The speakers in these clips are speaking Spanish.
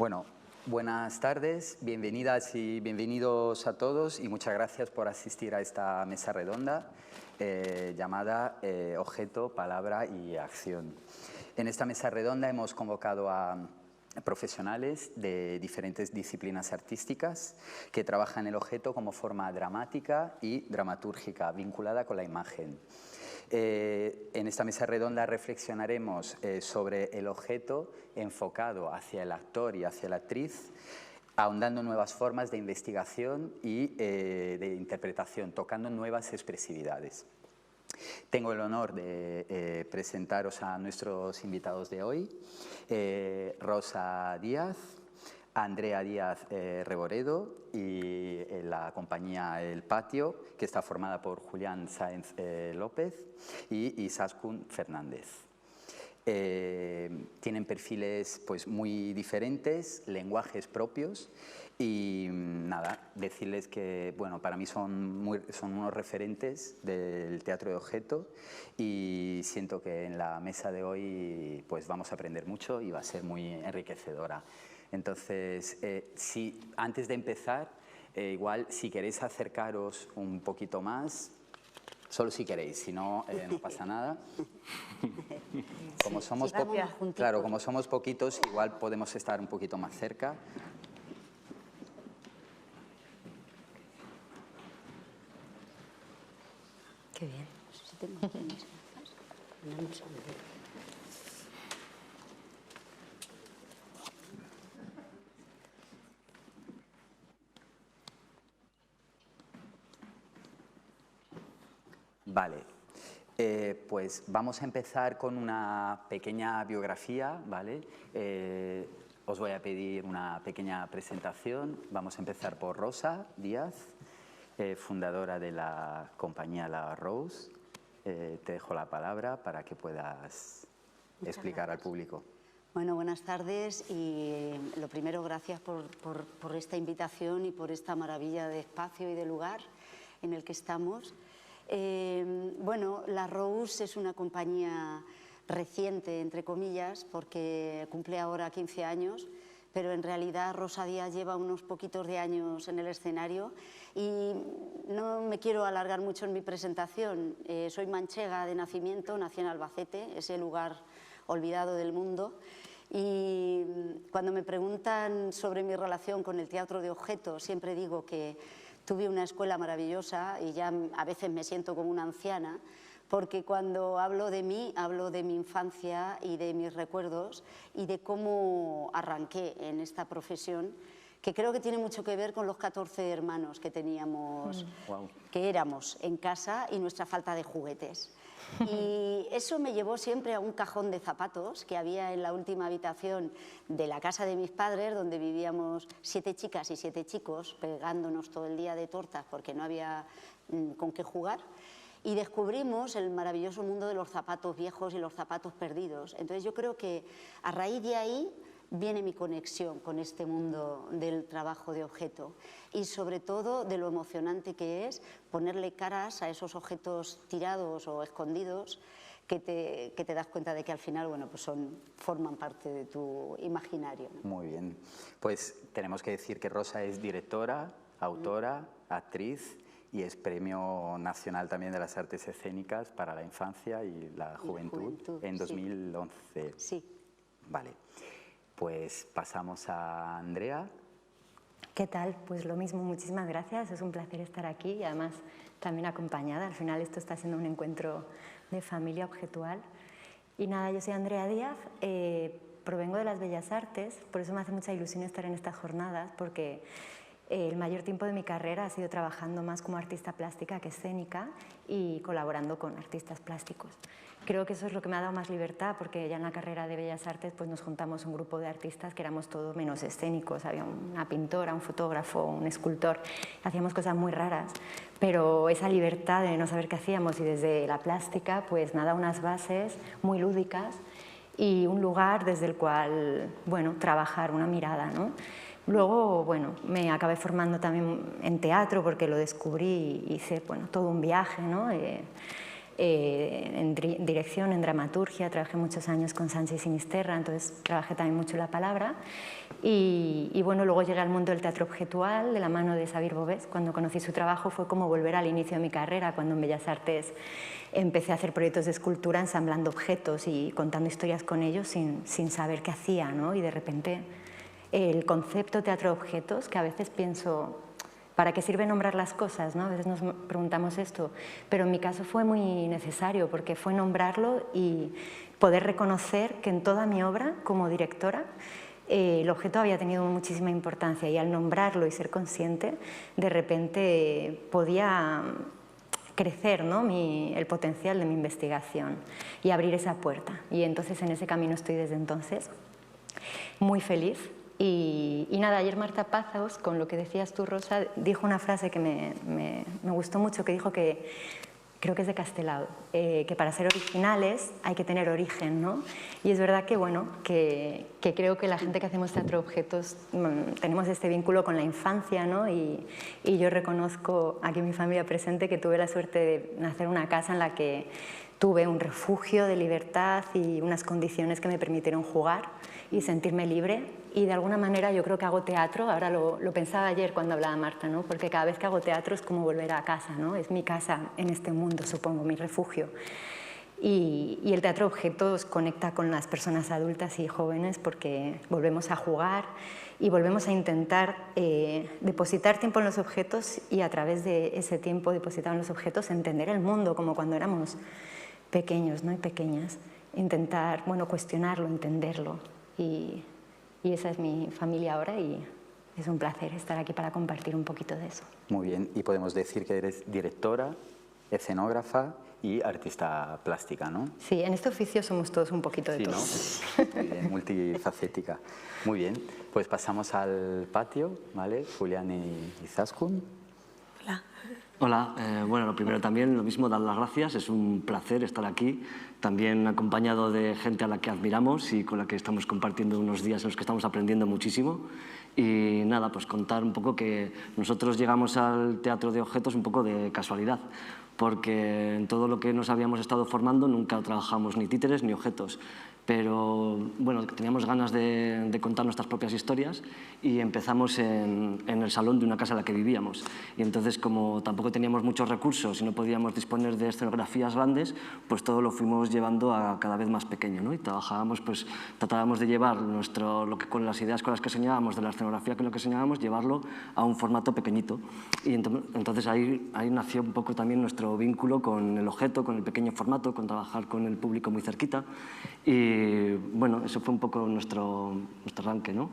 Bueno, buenas tardes, bienvenidas y bienvenidos a todos y muchas gracias por asistir a esta mesa redonda llamada Objeto, Palabra y Acción. En esta mesa redonda hemos convocado a profesionales de diferentes disciplinas artísticas que trabajan el objeto como forma dramática y dramatúrgica vinculada con la imagen. En esta mesa redonda reflexionaremos sobre el objeto enfocado hacia el actor y hacia la actriz, ahondando nuevas formas de investigación y de interpretación, tocando nuevas expresividades. Tengo el honor de presentaros a nuestros invitados de hoy, Rosa Díaz, Andrea Díaz Reboredo y la compañía El Patio, que está formada por Julián Sáenz López y Izaskun Fernández. Tienen perfiles pues, muy diferentes, lenguajes propios y nada, decirles que bueno, para mí son unos referentes del teatro de objeto y siento que en la mesa de hoy pues, vamos a aprender mucho y va a ser muy enriquecedora. Entonces, antes de empezar, igual si queréis acercaros un poquito más, solo si queréis, si no, no pasa nada. Como somos claro, como somos poquitos, igual podemos estar un poquito más cerca. Qué bien. Vale, pues vamos a empezar con una pequeña biografía, ¿vale? Os voy a pedir una pequeña presentación. Vamos a empezar por Rosa Díaz, fundadora de la compañía La Rose. Te dejo la palabra para que puedas explicar al público. Bueno, buenas tardes y lo primero, gracias por esta invitación y por esta maravilla de espacio y de lugar en el que estamos. Bueno, La Rose es una compañía reciente, entre comillas, porque cumple ahora 15 años, pero en realidad Rosa Díaz lleva unos poquitos de años en el escenario y no me quiero alargar mucho en mi presentación. Soy manchega de nacimiento, nací en Albacete, ese lugar olvidado del mundo, y cuando me preguntan sobre mi relación con el teatro de objeto, siempre digo que tuve una escuela maravillosa y ya a veces me siento como una anciana, porque cuando hablo de mí, hablo de mi infancia y de mis recuerdos y de cómo arranqué en esta profesión, que creo que tiene mucho que ver con los 14 hermanos que teníamos, que éramos en casa y nuestra falta de juguetes. Y eso me llevó siempre a un cajón de zapatos que había en la última habitación de la casa de mis padres, donde vivíamos 7 chicas y 7 chicos, pegándonos todo el día de tortas porque no había con qué jugar. Y descubrimos el maravilloso mundo de los zapatos viejos y los zapatos perdidos. Entonces yo creo que a raíz de ahí viene mi conexión con este mundo del trabajo de objeto y sobre todo de lo emocionante que es ponerle caras a esos objetos tirados o escondidos que te das cuenta de que al final bueno, pues forman parte de tu imaginario, ¿no? Muy bien, pues tenemos que decir que Rosa es directora, autora, actriz y es Premio Nacional también de las Artes Escénicas para la Infancia y la Juventud en 2011. Sí. Vale. Pues pasamos a Andrea. ¿Qué tal? Pues lo mismo, muchísimas gracias. Es un placer estar aquí y además también acompañada. Al final esto está siendo un encuentro de familia objetual. Y nada, yo soy Andrea Díaz, provengo de las Bellas Artes, por eso me hace mucha ilusión estar en estas jornadas, porque el mayor tiempo de mi carrera ha sido trabajando más como artista plástica que escénica y colaborando con artistas plásticos. Creo que eso es lo que me ha dado más libertad, porque ya en la carrera de Bellas Artes pues nos juntamos un grupo de artistas que éramos todos menos escénicos. Había una pintora, un fotógrafo, un escultor, hacíamos cosas muy raras, pero esa libertad de no saber qué hacíamos y desde la plástica pues me ha dado unas bases muy lúdicas y un lugar desde el cual, bueno, trabajar una mirada, ¿no? Luego, bueno, me acabé formando también en teatro porque lo descubrí y hice, bueno, todo un viaje, ¿no? En dirección, en dramaturgia, trabajé muchos años con Sánchez Sinisterra, entonces trabajé también mucho la palabra Y bueno, luego llegué al mundo del teatro objetual de la mano de Xavier Bovés. Cuando conocí su trabajo fue como volver al inicio de mi carrera, cuando en Bellas Artes empecé a hacer proyectos de escultura ensamblando objetos y contando historias con ellos sin saber qué hacía, ¿no? Y de repente el concepto teatro de objetos, que a veces pienso, ¿para qué sirve nombrar las cosas, ¿no? A veces nos preguntamos esto, pero en mi caso fue muy necesario porque fue nombrarlo y poder reconocer que en toda mi obra como directora el objeto había tenido muchísima importancia y al nombrarlo y ser consciente, de repente podía crecer, ¿no? el potencial de mi investigación y abrir esa puerta. Y entonces en ese camino estoy desde entonces, muy feliz. Y nada, ayer Marta Pazos, con lo que decías tú, Rosa, dijo una frase que me gustó mucho, que dijo que, creo que es de Castelao, que para ser originales hay que tener origen, ¿no? Y es verdad que, bueno, que creo que la gente que hacemos teatro de objetos tenemos este vínculo con la infancia, ¿no? Y yo reconozco aquí en mi familia presente que tuve la suerte de nacer en una casa en la que tuve un refugio de libertad y unas condiciones que me permitieron jugar y sentirme libre. Y de alguna manera yo creo que hago teatro, ahora lo pensaba ayer cuando hablaba Marta, ¿no? Porque cada vez que hago teatro es como volver a casa, ¿no? Es mi casa en este mundo, supongo, mi refugio. Y el teatro de objetos conecta con las personas adultas y jóvenes porque volvemos a jugar y volvemos a intentar depositar tiempo en los objetos y a través de ese tiempo depositado en los objetos entender el mundo como cuando éramos pequeños, ¿no? Y pequeñas. Intentar, bueno, cuestionarlo, entenderlo. Y esa es mi familia ahora y es un placer estar aquí para compartir un poquito de eso. Muy bien, y podemos decir que eres directora, escenógrafa y artista plástica, ¿no? Sí, en este oficio somos todos un poquito de Sí, todo. ¿no? Muy bien, multifacética. Muy bien, pues pasamos al patio, ¿vale? Julián y Izaskun. Hola. Hola, bueno, lo primero también, lo mismo, dar las gracias, es un placer estar aquí, también acompañado de gente a la que admiramos y con la que estamos compartiendo unos días en los que estamos aprendiendo muchísimo. Y nada, pues contar un poco que nosotros llegamos al teatro de objetos un poco de casualidad, porque en todo lo que nos habíamos estado formando nunca trabajamos ni títeres ni objetos, pero bueno, teníamos ganas de contar nuestras propias historias y empezamos en el salón de una casa en la que vivíamos. Y entonces, como tampoco teníamos muchos recursos y no podíamos disponer de escenografías grandes, pues todo lo fuimos llevando a cada vez más pequeño, ¿no? Y trabajábamos, pues tratábamos de llevar con las ideas con las que enseñábamos, de la escenografía con la que enseñábamos, llevarlo a un formato pequeñito. Y entonces ahí nació un poco también nuestro vínculo con el objeto, con el pequeño formato, con trabajar con el público muy cerquita. Y bueno, eso fue un poco nuestro arranque, ¿no?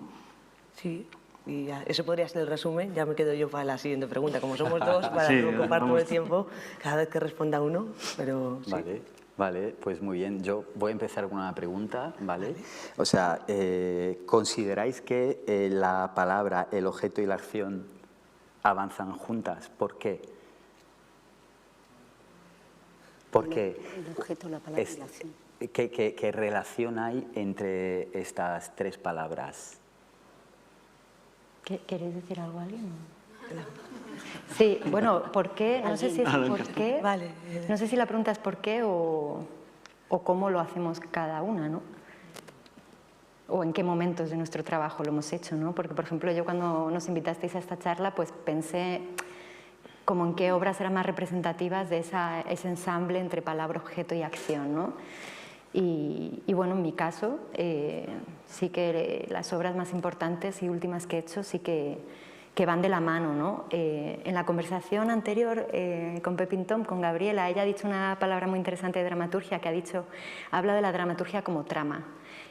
Sí, y ya, eso podría ser el resumen. Ya me quedo yo para la siguiente pregunta. Como somos dos, para Sí, no ocupar todo vamos. el tiempo, cada vez que responda uno, pero sí. Vale, pues muy bien. Yo voy a empezar con una pregunta, ¿vale? O sea, ¿consideráis que la palabra, el objeto y la acción avanzan juntas? ¿Por qué? Porque El objeto, la palabra y la acción. ¿qué relación hay entre estas tres palabras? ¿Queréis decir algo a alguien? Sí, bueno, ¿por qué? No sé si es por qué. Vale. No sé si la pregunta es por qué o cómo lo hacemos cada una, ¿no? O en qué momentos de nuestro trabajo lo hemos hecho, ¿no? Porque, por ejemplo, yo cuando nos invitasteis a esta charla, pues pensé como en qué obras eran más representativas de ese ensamble entre palabra, objeto y acción, ¿no? Y bueno, en mi caso, sí que las obras más importantes y últimas que he hecho sí que van de la mano, ¿no? En la conversación anterior con Pepín Tom, con Gabriela, ella ha dicho una palabra muy interesante de dramaturgia, que ha hablado de la dramaturgia como trama.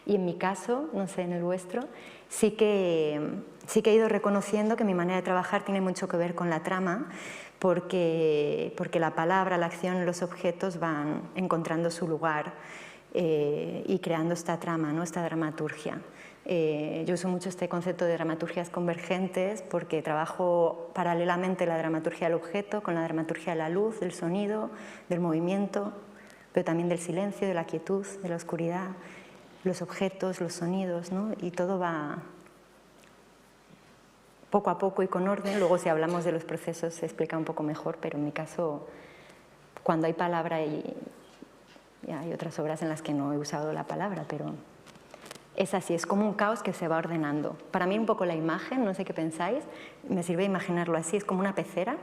Y en mi caso, no sé, en el vuestro, sí que he ido reconociendo que mi manera de trabajar tiene mucho que ver con la trama, porque la palabra, la acción, los objetos van encontrando su lugar y creando esta trama, ¿no? Esta dramaturgia. Yo uso mucho este concepto de dramaturgias convergentes porque trabajo paralelamente la dramaturgia del objeto con la dramaturgia de la luz, del sonido, del movimiento, pero también del silencio, de la quietud, de la oscuridad, los objetos, los sonidos, ¿no? Y todo va poco a poco y con orden. Luego, si hablamos de los procesos, se explica un poco mejor, pero en mi caso, cuando hay palabra y hay otras obras en las que no he usado la palabra, pero es así, es como un caos que se va ordenando. Para mí un poco la imagen, no sé qué pensáis, me sirve imaginarlo así, es como una pecera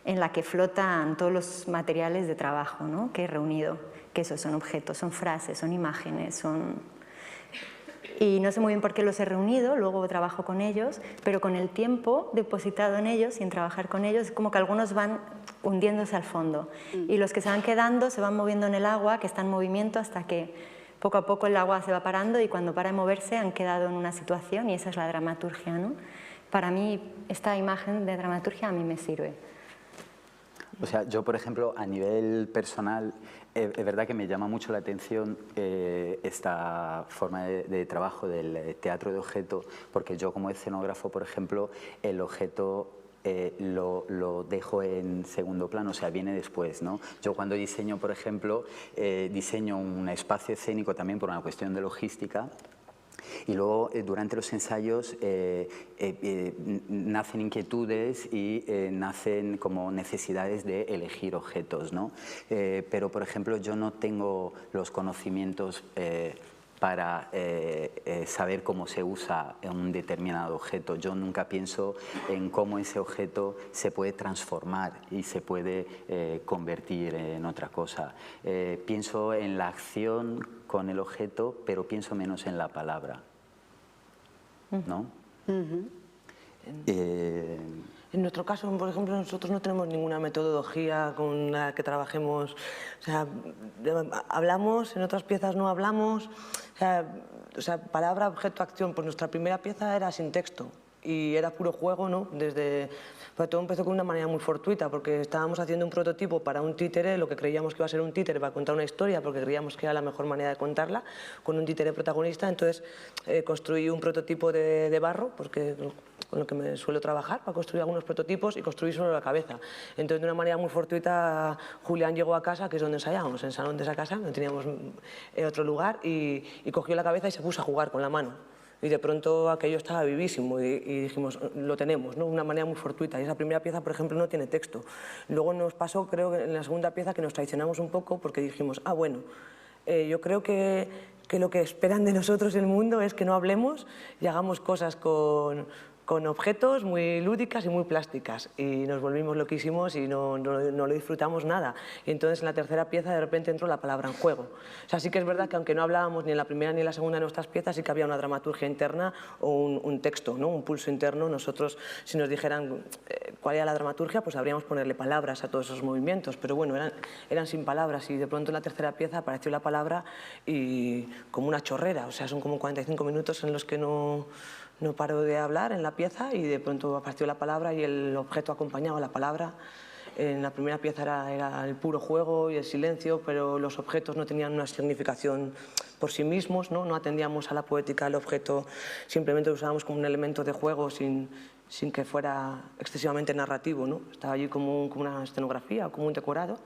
en la que flotan todos los materiales de trabajo, ¿no?, que he reunido, que eso son objetos, son frases, son imágenes, son... Y no sé muy bien por qué los he reunido, luego trabajo con ellos, pero con el tiempo depositado en ellos y en trabajar con ellos, es como que algunos van hundiéndose al fondo y los que se van quedando se van moviendo en el agua, que está en movimiento, hasta que poco a poco el agua se va parando y cuando para de moverse han quedado en una situación y esa es la dramaturgia, ¿no? Para mí esta imagen de dramaturgia a mí me sirve. O sea, yo, por ejemplo, a nivel personal, es verdad que me llama mucho la atención esta forma de trabajo del teatro de objeto, porque yo como escenógrafo, por ejemplo, el objeto lo dejo en segundo plano, o sea, viene después, ¿no? Yo cuando diseño, por ejemplo, diseño un espacio escénico también por una cuestión de logística. Y luego, durante los ensayos, nacen inquietudes y nacen como necesidades de elegir objetos, ¿no? Pero, por ejemplo, yo no tengo los conocimientos para saber cómo se usa un determinado objeto. Yo nunca pienso en cómo ese objeto se puede transformar y se puede convertir en otra cosa. Pienso en la acción con el objeto, pero pienso menos en la palabra, ¿no? En nuestro caso, por ejemplo, nosotros no tenemos ninguna metodología con la que trabajemos. O sea, hablamos, en otras piezas no hablamos. O sea, palabra, objeto, acción. Pues nuestra primera pieza era sin texto y era puro juego, ¿no? Pero todo empezó con una manera muy fortuita, porque estábamos haciendo un prototipo para un títere, lo que creíamos que iba a ser un títere para contar una historia, porque creíamos que era la mejor manera de contarla, con un títere protagonista. Entonces construí un prototipo de barro, porque con lo que me suelo trabajar, para construir algunos prototipos, y construí solo la cabeza. Entonces, de una manera muy fortuita, Julián llegó a casa, que es donde ensayábamos, en el salón de esa casa, no teníamos otro lugar, y cogió la cabeza y se puso a jugar con la mano. Y de pronto aquello estaba vivísimo y dijimos, lo tenemos, ¿no? De una manera muy fortuita. Y esa primera pieza, por ejemplo, no tiene texto. Luego nos pasó, creo que en la segunda pieza, que nos traicionamos un poco porque dijimos, bueno, yo creo que lo que esperan de nosotros el mundo es que no hablemos y hagamos cosas con objetos muy lúdicas y muy plásticas, y nos volvimos loquísimos y no lo disfrutamos nada. Y entonces en la tercera pieza de repente entró la palabra en juego. O sea, sí que es verdad que aunque no hablábamos ni en la primera ni en la segunda de nuestras piezas, sí que había una dramaturgia interna o un texto, ¿no? Un pulso interno. Nosotros, si nos dijeran cuál era la dramaturgia, pues habríamos ponerle palabras a todos esos movimientos, pero bueno, eran sin palabras, y de pronto en la tercera pieza apareció la palabra y como una chorrera. O sea, son como 45 minutos en los que no paro de hablar en la pieza, y de pronto apareció la palabra y el objeto acompañaba la palabra. En la primera pieza era el puro juego y el silencio, pero los objetos no tenían una significación por sí mismos, no atendíamos a la poética del objeto, simplemente lo usábamos como un elemento de juego sin que fuera excesivamente narrativo, ¿no? Estaba allí como una escenografía o como un decorado.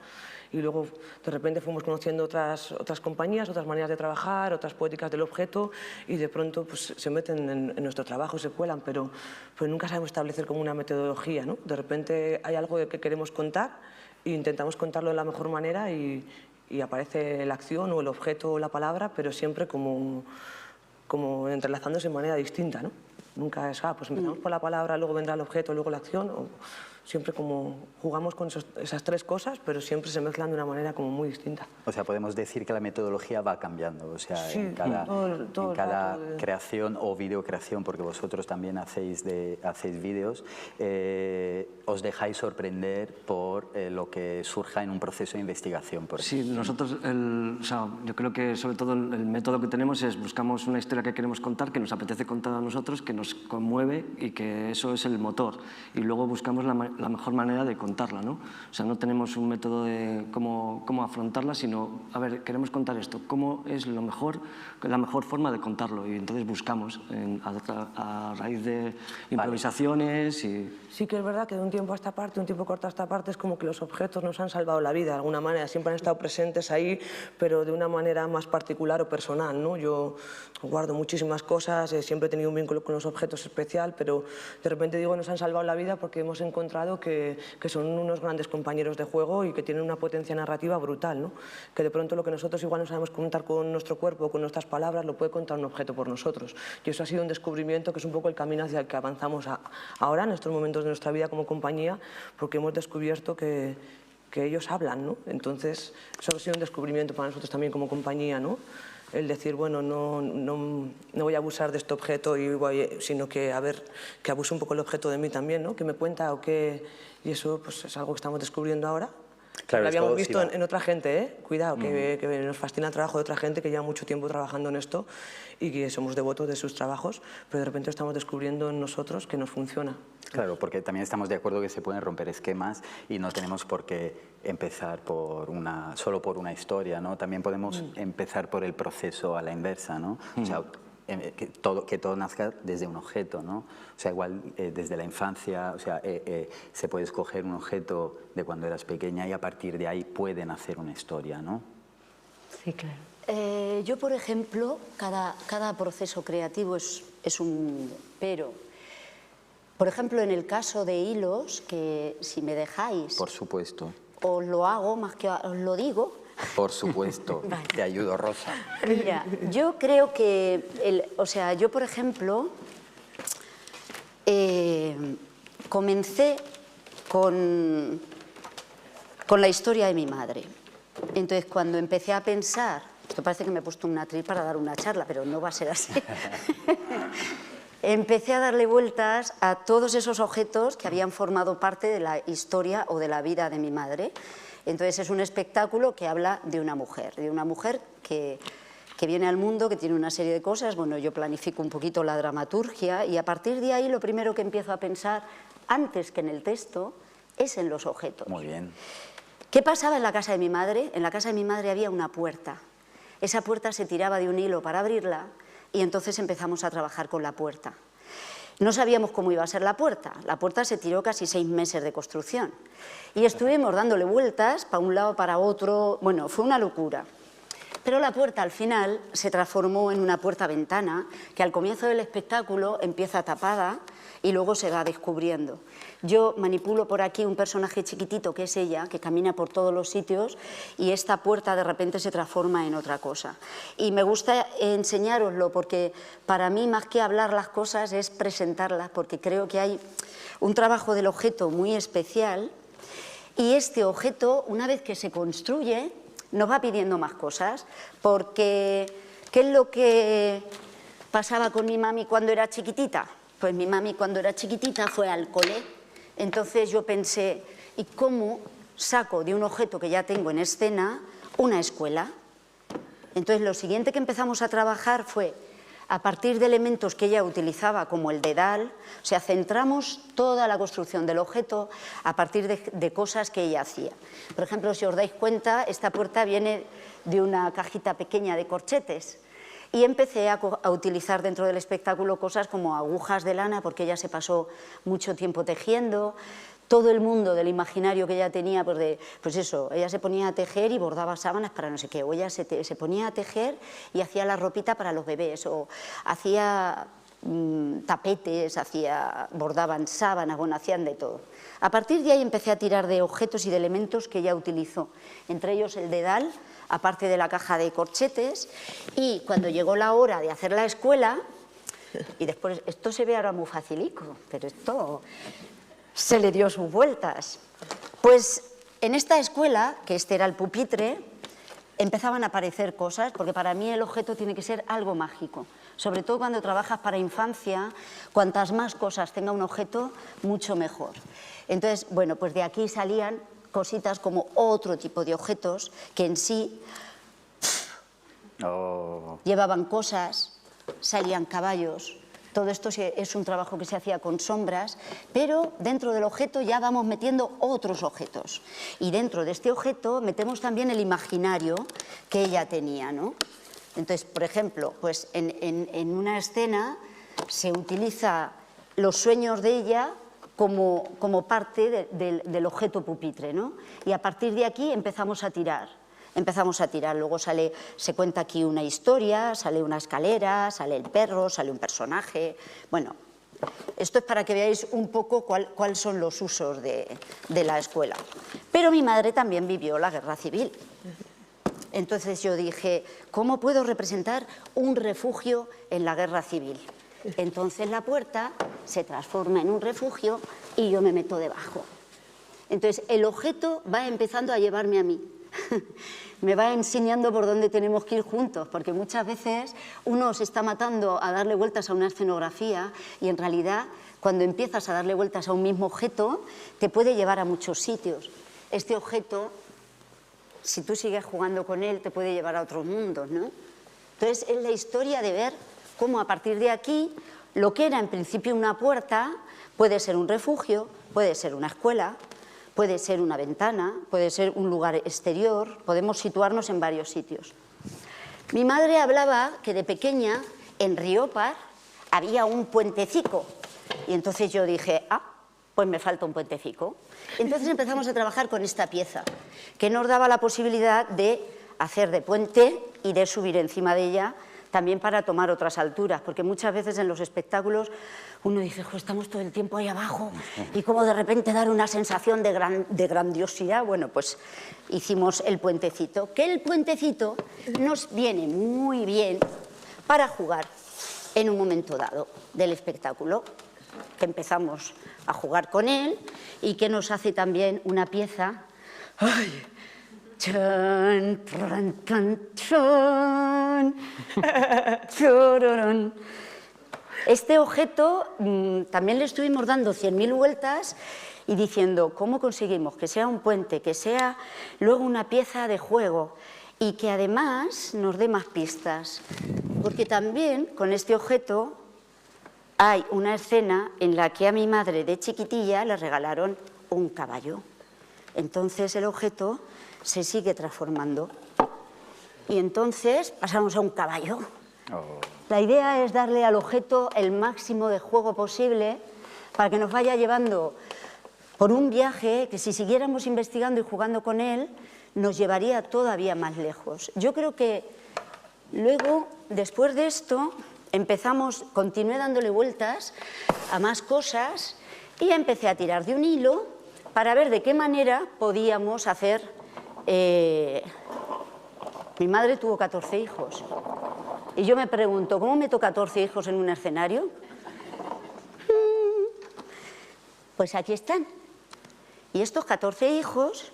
Y luego de repente fuimos conociendo otras compañías, otras maneras de trabajar, otras poéticas del objeto, y de pronto pues, se meten en nuestro trabajo, se cuelan, pero nunca sabemos establecer como una metodología, ¿no? De repente hay algo de que queremos contar e intentamos contarlo de la mejor manera y aparece la acción o el objeto o la palabra, pero siempre como entrelazándose de manera distinta, ¿no? Nunca es, pues empezamos por la palabra, luego vendrá el objeto, luego la acción. Siempre como jugamos con esas tres cosas, pero siempre se mezclan de una manera como muy distinta. O sea, podemos decir que la metodología va cambiando, o sea, sí, en cada creación o videocreación, porque vosotros también hacéis vídeos, os dejáis sorprender por lo que surja en un proceso de investigación. Por sí, nosotros, yo creo que sobre todo el método que tenemos es buscamos una historia que queremos contar, que nos apetece contar a nosotros, que nos conmueve y que eso es el motor. Y luego buscamos la mejor manera de contarla, ¿no? O sea, no tenemos un método de cómo afrontarla, sino, a ver, queremos contar esto, ¿cómo es la mejor forma de contarlo? Y entonces buscamos a raíz de improvisaciones y... Sí que es verdad que de un tiempo a esta parte, un tiempo corto a esta parte, es como que los objetos nos han salvado la vida de alguna manera, siempre han estado presentes ahí, pero de una manera más particular o personal, ¿no? Yo guardo muchísimas cosas, siempre he tenido un vínculo con los objetos especial, pero de repente digo nos han salvado la vida porque hemos encontrado demostrado que son unos grandes compañeros de juego y que tienen una potencia narrativa brutal, ¿no? Que de pronto lo que nosotros igual no sabemos contar con nuestro cuerpo, con nuestras palabras, lo puede contar un objeto por nosotros. Y eso ha sido un descubrimiento que es un poco el camino hacia el que avanzamos ahora, en estos momentos de nuestra vida como compañía, porque hemos descubierto que ellos hablan, ¿no? Entonces, eso ha sido un descubrimiento para nosotros también como compañía, ¿no? El decir, bueno, no voy a abusar de este objeto, sino que, a ver, que abuse un poco el objeto de mí también, ¿no? Que me cuenta o qué... Y eso pues, es algo que estamos descubriendo ahora. Claro, lo habíamos visto en otra gente, ¿eh? Cuidado, que nos fascina el trabajo de otra gente que lleva mucho tiempo trabajando en esto y que somos devotos de sus trabajos, pero de repente estamos descubriendo en nosotros que nos funciona. Claro, porque también estamos de acuerdo que se pueden romper esquemas y no tenemos por qué empezar solo por una historia, ¿no? También podemos empezar por el proceso a la inversa, ¿no? O sea, que todo nazca desde un objeto, ¿no? O sea, igual desde la infancia, o sea, se puede escoger un objeto de cuando eras pequeña y a partir de ahí pueden hacer una historia, ¿no? Sí, claro. Yo, por ejemplo, cada proceso creativo es un pero. Por ejemplo, en el caso de hilos, que si me dejáis... Por supuesto. Os lo hago, más que os lo digo. Por supuesto. Vale. Te ayudo, Rosa. Mira, yo creo que... yo, por ejemplo, comencé con la historia de mi madre. Entonces, cuando empecé a pensar... Esto parece que me he puesto un atril para dar una charla, pero no va a ser así. Empecé a darle vueltas a todos esos objetos que habían formado parte de la historia o de la vida de mi madre. Entonces es un espectáculo que habla de una mujer que viene al mundo, que tiene una serie de cosas. Bueno, yo planifico un poquito la dramaturgia y a partir de ahí lo primero que empiezo a pensar, antes que en el texto, es en los objetos. Muy bien. ¿Qué pasaba en la casa de mi madre? En la casa de mi madre había una puerta. Esa puerta se tiraba de un hilo para abrirla y entonces empezamos a trabajar con la puerta. No sabíamos cómo iba a ser la puerta se tiró casi 6 meses de construcción y estuvimos dándole vueltas para un lado, para otro, bueno, fue una locura. Pero la puerta al final se transformó en una puerta-ventana que al comienzo del espectáculo empieza tapada y luego se va descubriendo. Yo manipulo por aquí un personaje chiquitito que es ella, que camina por todos los sitios y esta puerta de repente se transforma en otra cosa. Y me gusta enseñároslo porque para mí más que hablar las cosas es presentarlas, porque creo que hay un trabajo del objeto muy especial y este objeto, una vez que se construye, nos va pidiendo más cosas, porque ¿qué es lo que pasaba con mi mami cuando era chiquitita? Pues mi mami cuando era chiquitita fue al cole, entonces yo pensé, ¿y cómo saco de un objeto que ya tengo en escena una escuela? Entonces lo siguiente que empezamos a trabajar fue, a partir de elementos que ella utilizaba como el dedal, o sea, centramos toda la construcción del objeto a partir de cosas que ella hacía. Por ejemplo, si os dais cuenta, esta puerta viene de una cajita pequeña de corchetes. Y empecé a utilizar dentro del espectáculo cosas como agujas de lana, porque ella se pasó mucho tiempo tejiendo. Todo el mundo del imaginario que ella tenía, pues eso, ella se ponía a tejer y bordaba sábanas para no sé qué, o ella se ponía a tejer y hacía la ropita para los bebés, o hacía tapetes, bordaban sábanas, bueno, hacían de todo. A partir de ahí empecé a tirar de objetos y de elementos que ella utilizó, entre ellos el dedal, aparte de la caja de corchetes, y cuando llegó la hora de hacer la escuela, y después, esto se ve ahora muy facilico, pero esto se le dio sus vueltas. Pues en esta escuela, que este era el pupitre, empezaban a aparecer cosas, porque para mí el objeto tiene que ser algo mágico. Sobre todo cuando trabajas para infancia, cuantas más cosas tenga un objeto, mucho mejor. Entonces, bueno, pues de aquí salían cositas como otro tipo de objetos que en sí llevaban cosas, salían caballos. Todo esto es un trabajo que se hacía con sombras, pero dentro del objeto ya vamos metiendo otros objetos. Y dentro de este objeto metemos también el imaginario que ella tenía, ¿no? Entonces, por ejemplo, pues en una escena se utiliza los sueños de ella como parte del objeto pupitre, ¿no? Y a partir de aquí empezamos a tirar. Luego se cuenta aquí una historia, sale una escalera, sale el perro, sale un personaje. Bueno, Esto es para que veáis un poco cuáles son los usos de la escuela. Pero mi madre también vivió la guerra civil. Entonces yo dije, ¿cómo puedo representar un refugio en la guerra civil? Entonces la puerta se transforma en un refugio y yo me meto debajo. Entonces el objeto va empezando a llevarme a mí. Me va enseñando por dónde tenemos que ir juntos, porque muchas veces uno se está matando a darle vueltas a una escenografía y en realidad cuando empiezas a darle vueltas a un mismo objeto te puede llevar a muchos sitios. Este objeto, si tú sigues jugando con él, te puede llevar a otros mundos, ¿no? Entonces es la historia de ver cómo a partir de aquí lo que era en principio una puerta puede ser un refugio, puede ser una escuela, puede ser una ventana, puede ser un lugar exterior, podemos situarnos en varios sitios. Mi madre hablaba que de pequeña en Riópar había un puentecico y entonces yo dije, pues me falta un puentecico. Entonces empezamos a trabajar con esta pieza que nos daba la posibilidad de hacer de puente y de subir encima de ella también para tomar otras alturas, porque muchas veces en los espectáculos uno dice, estamos todo el tiempo ahí abajo y como de repente dar una sensación de grandiosidad. Bueno, pues hicimos el puentecito, que el puentecito nos viene muy bien para jugar en un momento dado del espectáculo, que empezamos a jugar con él y que nos hace también una pieza. ¡Ay! Chan, tran, tran, chan. Chororón. Este objeto también le estuvimos dando 100.000 vueltas y diciendo cómo conseguimos que sea un puente, que sea luego una pieza de juego y que además nos dé más pistas. Porque también con este objeto hay una escena en la que a mi madre de chiquitilla le regalaron un caballo. Entonces el objeto se sigue transformando y entonces pasamos a un caballo. La idea es darle al objeto el máximo de juego posible para que nos vaya llevando por un viaje que si siguiéramos investigando y jugando con él nos llevaría todavía más lejos. Yo creo que luego, después de esto, continué dándole vueltas a más cosas y empecé a tirar de un hilo para ver de qué manera podíamos hacer. Mi madre tuvo 14 hijos y yo me pregunto, ¿cómo meto 14 hijos en un escenario? Pues aquí están. Y estos 14 hijos,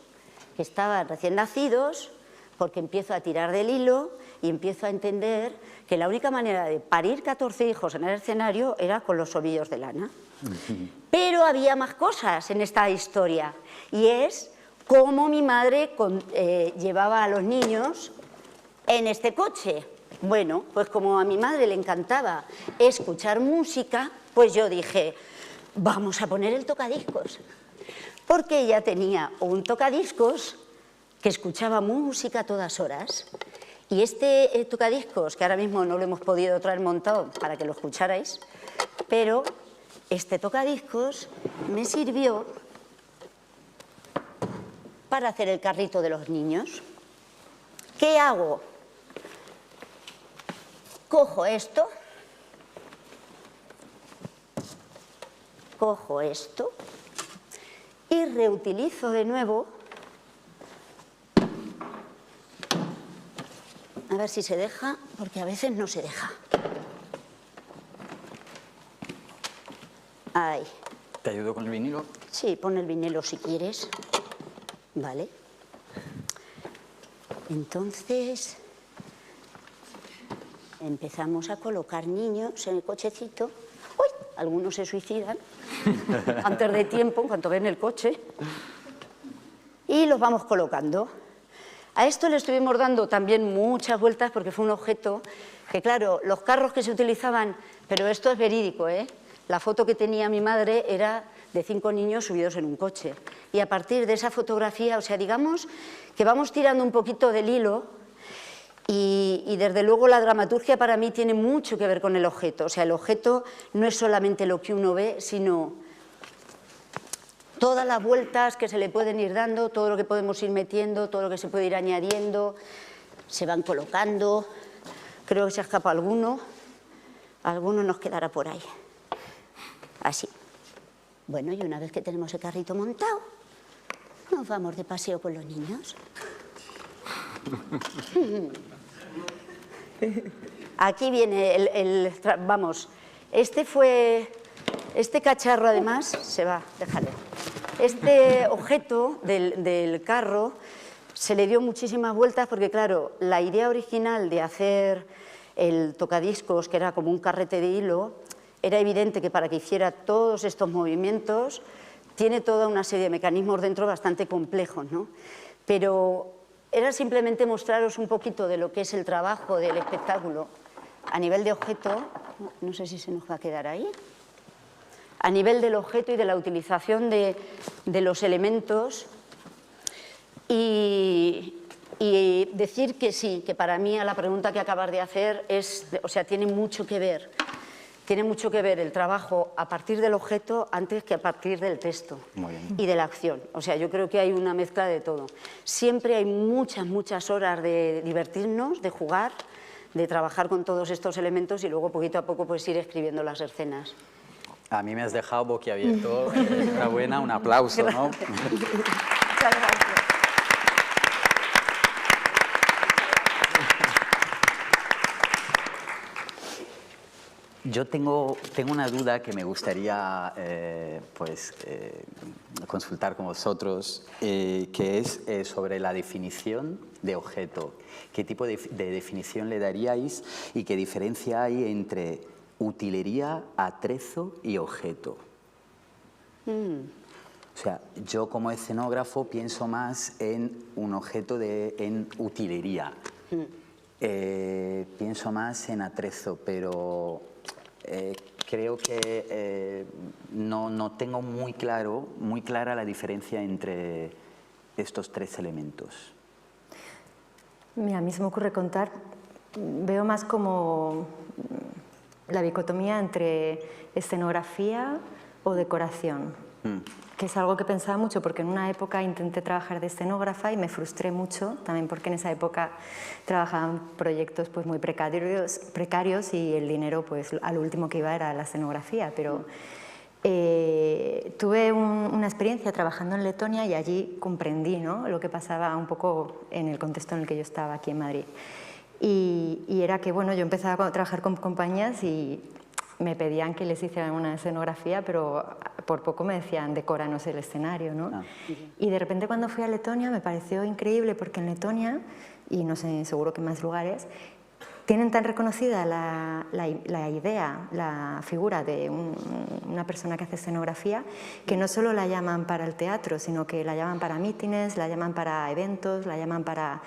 que estaban recién nacidos, porque empiezo a tirar del hilo y empiezo a entender que la única manera de parir 14 hijos en el escenario era con los ovillos de lana. Pero había más cosas en esta historia y es cómo mi madre llevaba a los niños en este coche. Bueno, pues como a mi madre le encantaba escuchar música, pues yo dije, vamos a poner el tocadiscos. Porque ella tenía un tocadiscos que escuchaba música a todas horas. Y este tocadiscos, que ahora mismo no lo hemos podido traer montado para que lo escucharais, pero este tocadiscos me sirvió para hacer el carrito de los niños. ¿Qué hago? Cojo esto, y reutilizo de nuevo, a ver si se deja, porque a veces no se deja. Ahí. ¿Te ayudo con el vinilo? Sí, pon el vinilo si quieres. Vale. Entonces empezamos a colocar niños en el cochecito. ¡Uy! Algunos se suicidan antes de tiempo, en cuanto ven el coche. Y los vamos colocando. A esto le estuvimos dando también muchas vueltas porque fue un objeto que, claro, los carros que se utilizaban, pero esto es verídico, ¿eh? La foto que tenía mi madre era de 5 niños subidos en un coche. Y a partir de esa fotografía, o sea, digamos que vamos tirando un poquito del hilo y desde luego la dramaturgia para mí tiene mucho que ver con el objeto. O sea, el objeto no es solamente lo que uno ve, sino todas las vueltas que se le pueden ir dando, todo lo que podemos ir metiendo, todo lo que se puede ir añadiendo, se van colocando. Creo que se escapa alguno nos quedará por ahí. así. Bueno, y una vez que tenemos el carrito montado, nos vamos de paseo con los niños. Aquí viene vamos, este cacharro además, se va, déjale. Este objeto del carro se le dio muchísimas vueltas porque, claro, la idea original de hacer el tocadiscos, que era como un carrete de hilo, era evidente que para que hiciera todos estos movimientos tiene toda una serie de mecanismos dentro bastante complejos, ¿no? Pero era simplemente mostraros un poquito de lo que es el trabajo del espectáculo a nivel de objeto, no sé si se nos va a quedar ahí, a nivel del objeto y de la utilización de los elementos y decir que sí, que para mí a la pregunta que acabas de hacer tiene mucho que ver. Tiene mucho que ver el trabajo a partir del objeto antes que a partir del texto y de la acción. O sea, yo creo que hay una mezcla de todo. Siempre hay muchas horas de divertirnos, de jugar, de trabajar con todos estos elementos y luego poquito a poco pues ir escribiendo las escenas. A mí me has dejado boquiabierto. Enhorabuena, un aplauso, ¿no? Muchas gracias. Yo tengo una duda que me gustaría consultar con vosotros, que es sobre la definición de objeto. ¿Qué tipo de definición le daríais y qué diferencia hay entre utilería, atrezo y objeto? O sea, yo como escenógrafo pienso más en un objeto en utilería. Pienso más en atrezo, pero creo que no tengo muy clara la diferencia entre estos tres elementos. Mira, a mí se me ocurre contar, veo más como la dicotomía entre escenografía o decoración, que es algo que pensaba mucho porque en una época intenté trabajar de escenógrafa y me frustré mucho, también porque en esa época trabajaban proyectos pues muy precarios y el dinero pues al último que iba era la escenografía, pero tuve una experiencia trabajando en Letonia y allí comprendí, ¿no?, lo que pasaba un poco en el contexto en el que yo estaba aquí en Madrid. Y era que, bueno, yo empezaba a trabajar con compañías y me pedían que les hicieran una escenografía, pero por poco me decían, decóranos el escenario, ¿no? Y de repente cuando fui a Letonia me pareció increíble porque en Letonia, y no sé, seguro que en más lugares, tienen tan reconocida la idea, la figura de una persona que hace escenografía, que no solo la llaman para el teatro, sino que la llaman para mítines, la llaman para eventos, la llaman para...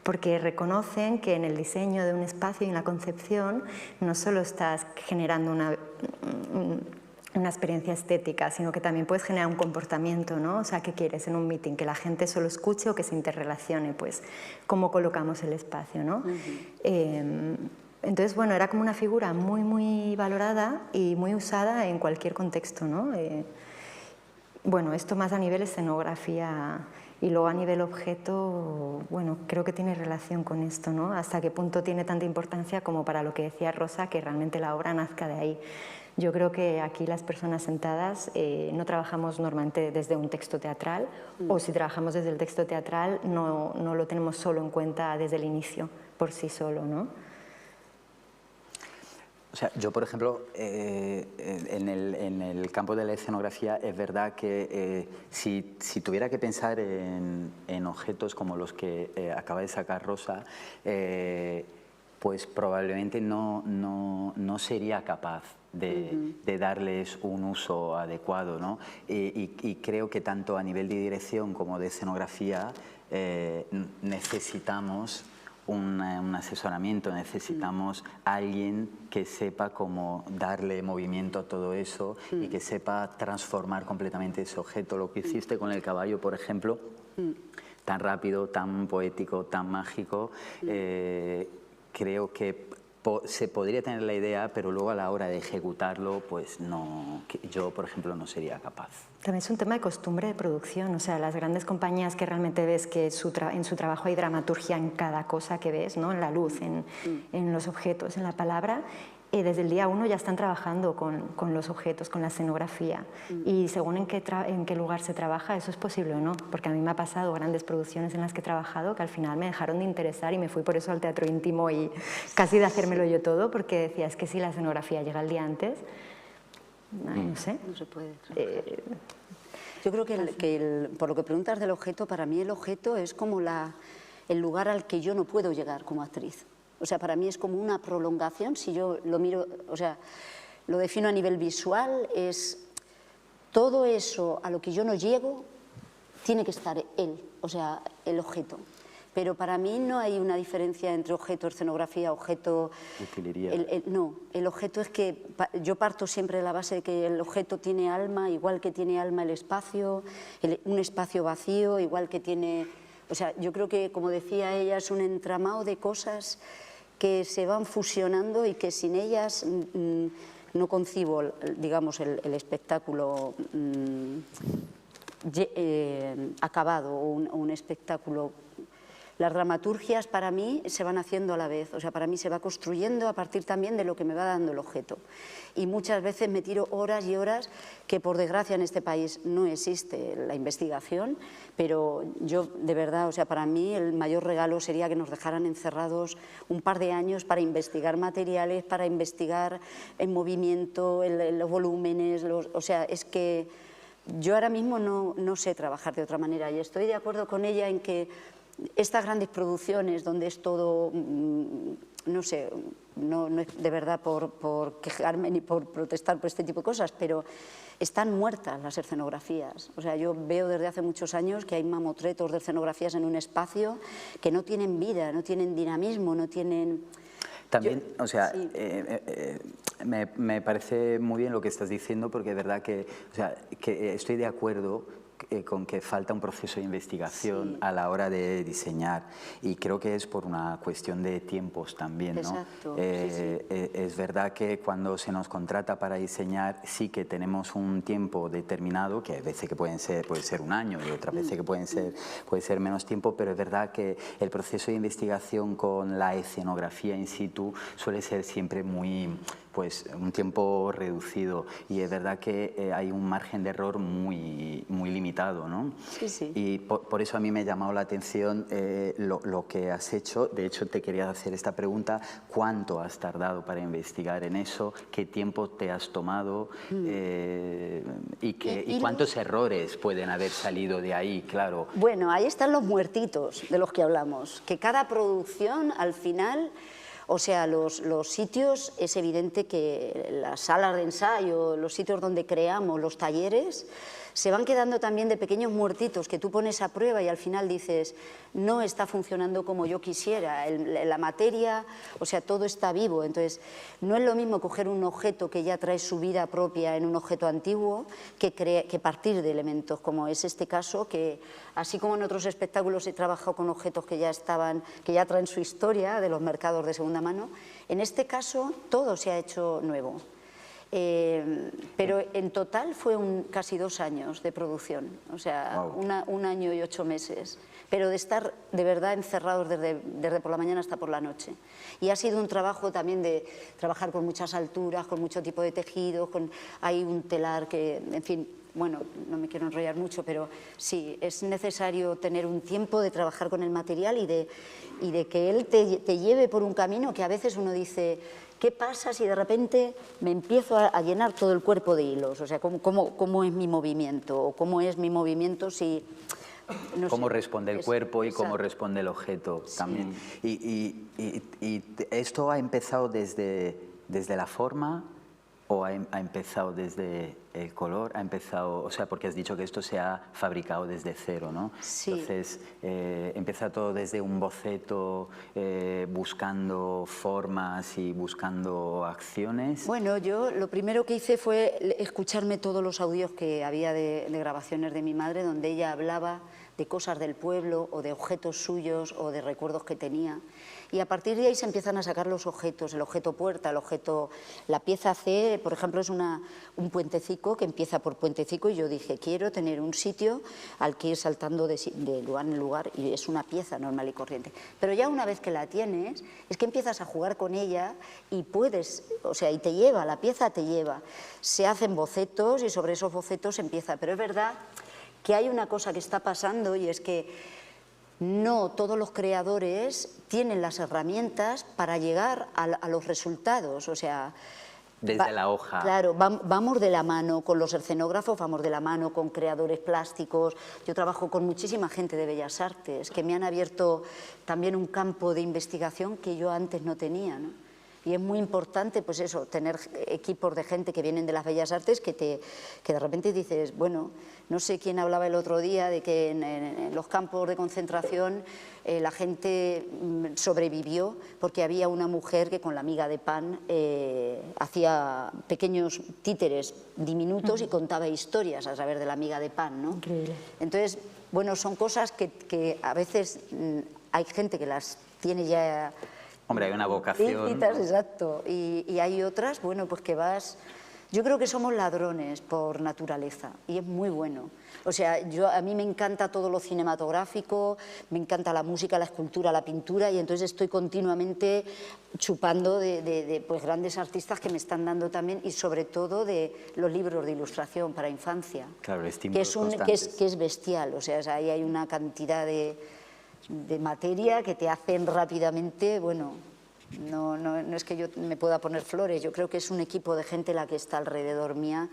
porque reconocen que en el diseño de un espacio y en la concepción no solo estás generando una experiencia estética, sino que también puedes generar un comportamiento, ¿no? O sea, ¿qué quieres en un meeting? Que la gente solo escuche o que se interrelacione, pues, cómo colocamos el espacio, ¿no? Entonces, bueno, era como una figura muy valorada y muy usada en cualquier contexto, ¿no? Bueno, esto más a nivel escenografía. Y luego a nivel objeto, bueno, creo que tiene relación con esto, ¿no? Hasta qué punto tiene tanta importancia como para lo que decía Rosa, que realmente la obra nazca de ahí. Yo creo que aquí las personas sentadas no trabajamos normalmente desde un texto teatral, o si trabajamos desde el texto teatral no lo tenemos solo en cuenta desde el inicio, por sí solo, ¿no? O sea, yo, por ejemplo, en el campo de la escenografía es verdad que si tuviera que pensar en objetos como los que acaba de sacar Rosa, pues probablemente no sería capaz de darles un uso adecuado, ¿no? Y creo que tanto a nivel de dirección como de escenografía necesitamos un asesoramiento, necesitamos alguien que sepa cómo darle movimiento a todo eso y que sepa transformar completamente ese objeto. Lo que hiciste con el caballo, por ejemplo, tan rápido, tan poético, tan mágico, creo que se podría tener la idea, pero luego a la hora de ejecutarlo, pues no, yo, por ejemplo, no sería capaz. También es un tema de costumbre de producción, o sea, las grandes compañías que realmente ves que en su trabajo hay dramaturgia en cada cosa que ves, ¿no? En la luz, en los objetos, en la palabra, desde el día 1 ya están trabajando con los objetos, con la escenografía. Y según en qué lugar se trabaja, eso es posible o no. Porque a mí me ha pasado grandes producciones en las que he trabajado que al final me dejaron de interesar y me fui por eso al teatro íntimo y casi de hacérmelo yo todo, porque decía, es que si la escenografía llega el día antes, no sé. No se puede trabajar. Yo creo que por lo que preguntas del objeto, para mí el objeto es como el lugar al que yo no puedo llegar como actriz. O sea, para mí es como una prolongación, si yo lo miro, o sea, lo defino a nivel visual, es todo eso a lo que yo no llego, tiene que estar él, o sea, el objeto. Pero para mí no hay una diferencia entre objeto, escenografía, objeto... Utilería. No, el objeto es que yo parto siempre de la base de que el objeto tiene alma, igual que tiene alma el espacio, un espacio vacío, igual que tiene... O sea, yo creo que, como decía ella, es un entramado de cosas que se van fusionando y que sin ellas no concibo, digamos, el espectáculo acabado o un espectáculo. Las dramaturgias para mí se van haciendo a la vez, o sea, para mí se va construyendo a partir también de lo que me va dando el objeto. Y muchas veces me tiro horas y horas, que por desgracia en este país no existe la investigación, pero yo de verdad, o sea, para mí el mayor regalo sería que nos dejaran encerrados un par de años para investigar materiales, para investigar el movimiento, los volúmenes, o sea, es que yo ahora mismo no sé trabajar de otra manera y estoy de acuerdo con ella en que estas grandes producciones donde es todo, no sé, no es de verdad por quejarme ni por protestar por este tipo de cosas, pero están muertas las escenografías. O sea, yo veo desde hace muchos años que hay mamotretos de escenografías en un espacio que no tienen vida, no tienen dinamismo, no tienen... También, o sea, sí. Me parece muy bien lo que estás diciendo porque es verdad que, o sea, que estoy de acuerdo con que falta un proceso de investigación Sí. a la hora de diseñar y creo que es por una cuestión de tiempos también, ¿no? Exacto, sí. Es verdad que cuando se nos contrata para diseñar sí que tenemos un tiempo determinado, que a veces que puede ser un año y otras veces que puede ser menos tiempo, pero es verdad que el proceso de investigación con la escenografía in situ suele ser siempre pues un tiempo reducido y es verdad que hay un margen de error muy limitado, ¿no? Sí, sí. Y por eso a mí me ha llamado la atención lo que has hecho. De hecho, te quería hacer esta pregunta: ¿cuánto has tardado para investigar en eso? ¿Qué tiempo te has tomado? ¿Y cuántos errores pueden haber salido de ahí? Claro. Bueno, ahí están los muertitos de los que hablamos, que cada producción al final... O sea, los sitios, es evidente que las salas de ensayo, los sitios donde creamos, los talleres, se van quedando también de pequeños muertitos que tú pones a prueba y al final dices, no está funcionando como yo quisiera, la materia, o sea, todo está vivo. Entonces, no es lo mismo coger un objeto que ya trae su vida propia en un objeto antiguo que partir de elementos, como es este caso, que así como en otros espectáculos he trabajado con objetos que ya traen su historia de los mercados de segunda mano, en este caso todo se ha hecho nuevo. Pero en total fue casi 2 años de producción, o sea, wow. un año y 8 meses, pero de estar de verdad encerrados desde por la mañana hasta por la noche. Y ha sido un trabajo también de trabajar con muchas alturas, con mucho tipo de tejidos, hay un telar que, en fin, bueno, no me quiero enrollar mucho, pero sí, es necesario tener un tiempo de trabajar con el material y de que él te lleve por un camino que a veces uno dice... ¿Qué pasa si de repente me empiezo a llenar todo el cuerpo de hilos? O sea, ¿cómo es mi movimiento? ¿O cómo es mi movimiento si...? No cómo sé, responde el cuerpo y cómo exacto. responde el objeto Sí. también. Y esto ha empezado desde la forma o ha empezado desde el color, ha empezado, o sea, porque has dicho que esto se ha fabricado desde cero, ¿no? Sí. Entonces, empieza todo desde un boceto, buscando formas y buscando acciones. Bueno, yo lo primero que hice fue escucharme todos los audios que había de grabaciones de mi madre, donde ella hablaba de cosas del pueblo o de objetos suyos o de recuerdos que tenía. Y a partir de ahí se empiezan a sacar los objetos, el objeto puerta, el objeto... La pieza C, por ejemplo, es un puentecico que empieza por puentecico y yo dije, quiero tener un sitio al que ir saltando de lugar en lugar y es una pieza normal y corriente. Pero ya una vez que la tienes, es que empiezas a jugar con ella y puedes, o sea, y te lleva, la pieza te lleva. Se hacen bocetos y sobre esos bocetos empieza. Pero es verdad que hay una cosa que está pasando y es que no todos los creadores tienen las herramientas para llegar a los resultados, o sea... Desde la hoja. Claro, vamos de la mano con los escenógrafos, vamos de la mano con creadores plásticos. Yo trabajo con muchísima gente de Bellas Artes que me han abierto también un campo de investigación que yo antes no tenía, ¿no? Y es muy importante, pues eso, tener equipos de gente que vienen de las Bellas Artes que de repente dices, bueno, no sé quién hablaba el otro día de que en los campos de concentración la gente sobrevivió porque había una mujer que con la miga de pan hacía pequeños títeres diminutos y contaba historias a través de la miga de pan, ¿no? Increíble. Entonces, bueno, son cosas que a veces hay gente que las tiene ya... Hombre, hay una vocación. Exacto. Y hay otras, bueno, pues que vas... Yo creo que somos ladrones por naturaleza y es muy bueno. O sea, a mí me encanta todo lo cinematográfico, me encanta la música, la escultura, la pintura y entonces estoy continuamente chupando de pues, grandes artistas que me están dando también y sobre todo de los libros de ilustración para infancia. Claro, que es bestial, o sea, ahí hay una cantidad de materia que te hacen rápidamente, bueno, no es que yo me pueda poner flores, yo creo que es un equipo de gente la que está alrededor mía,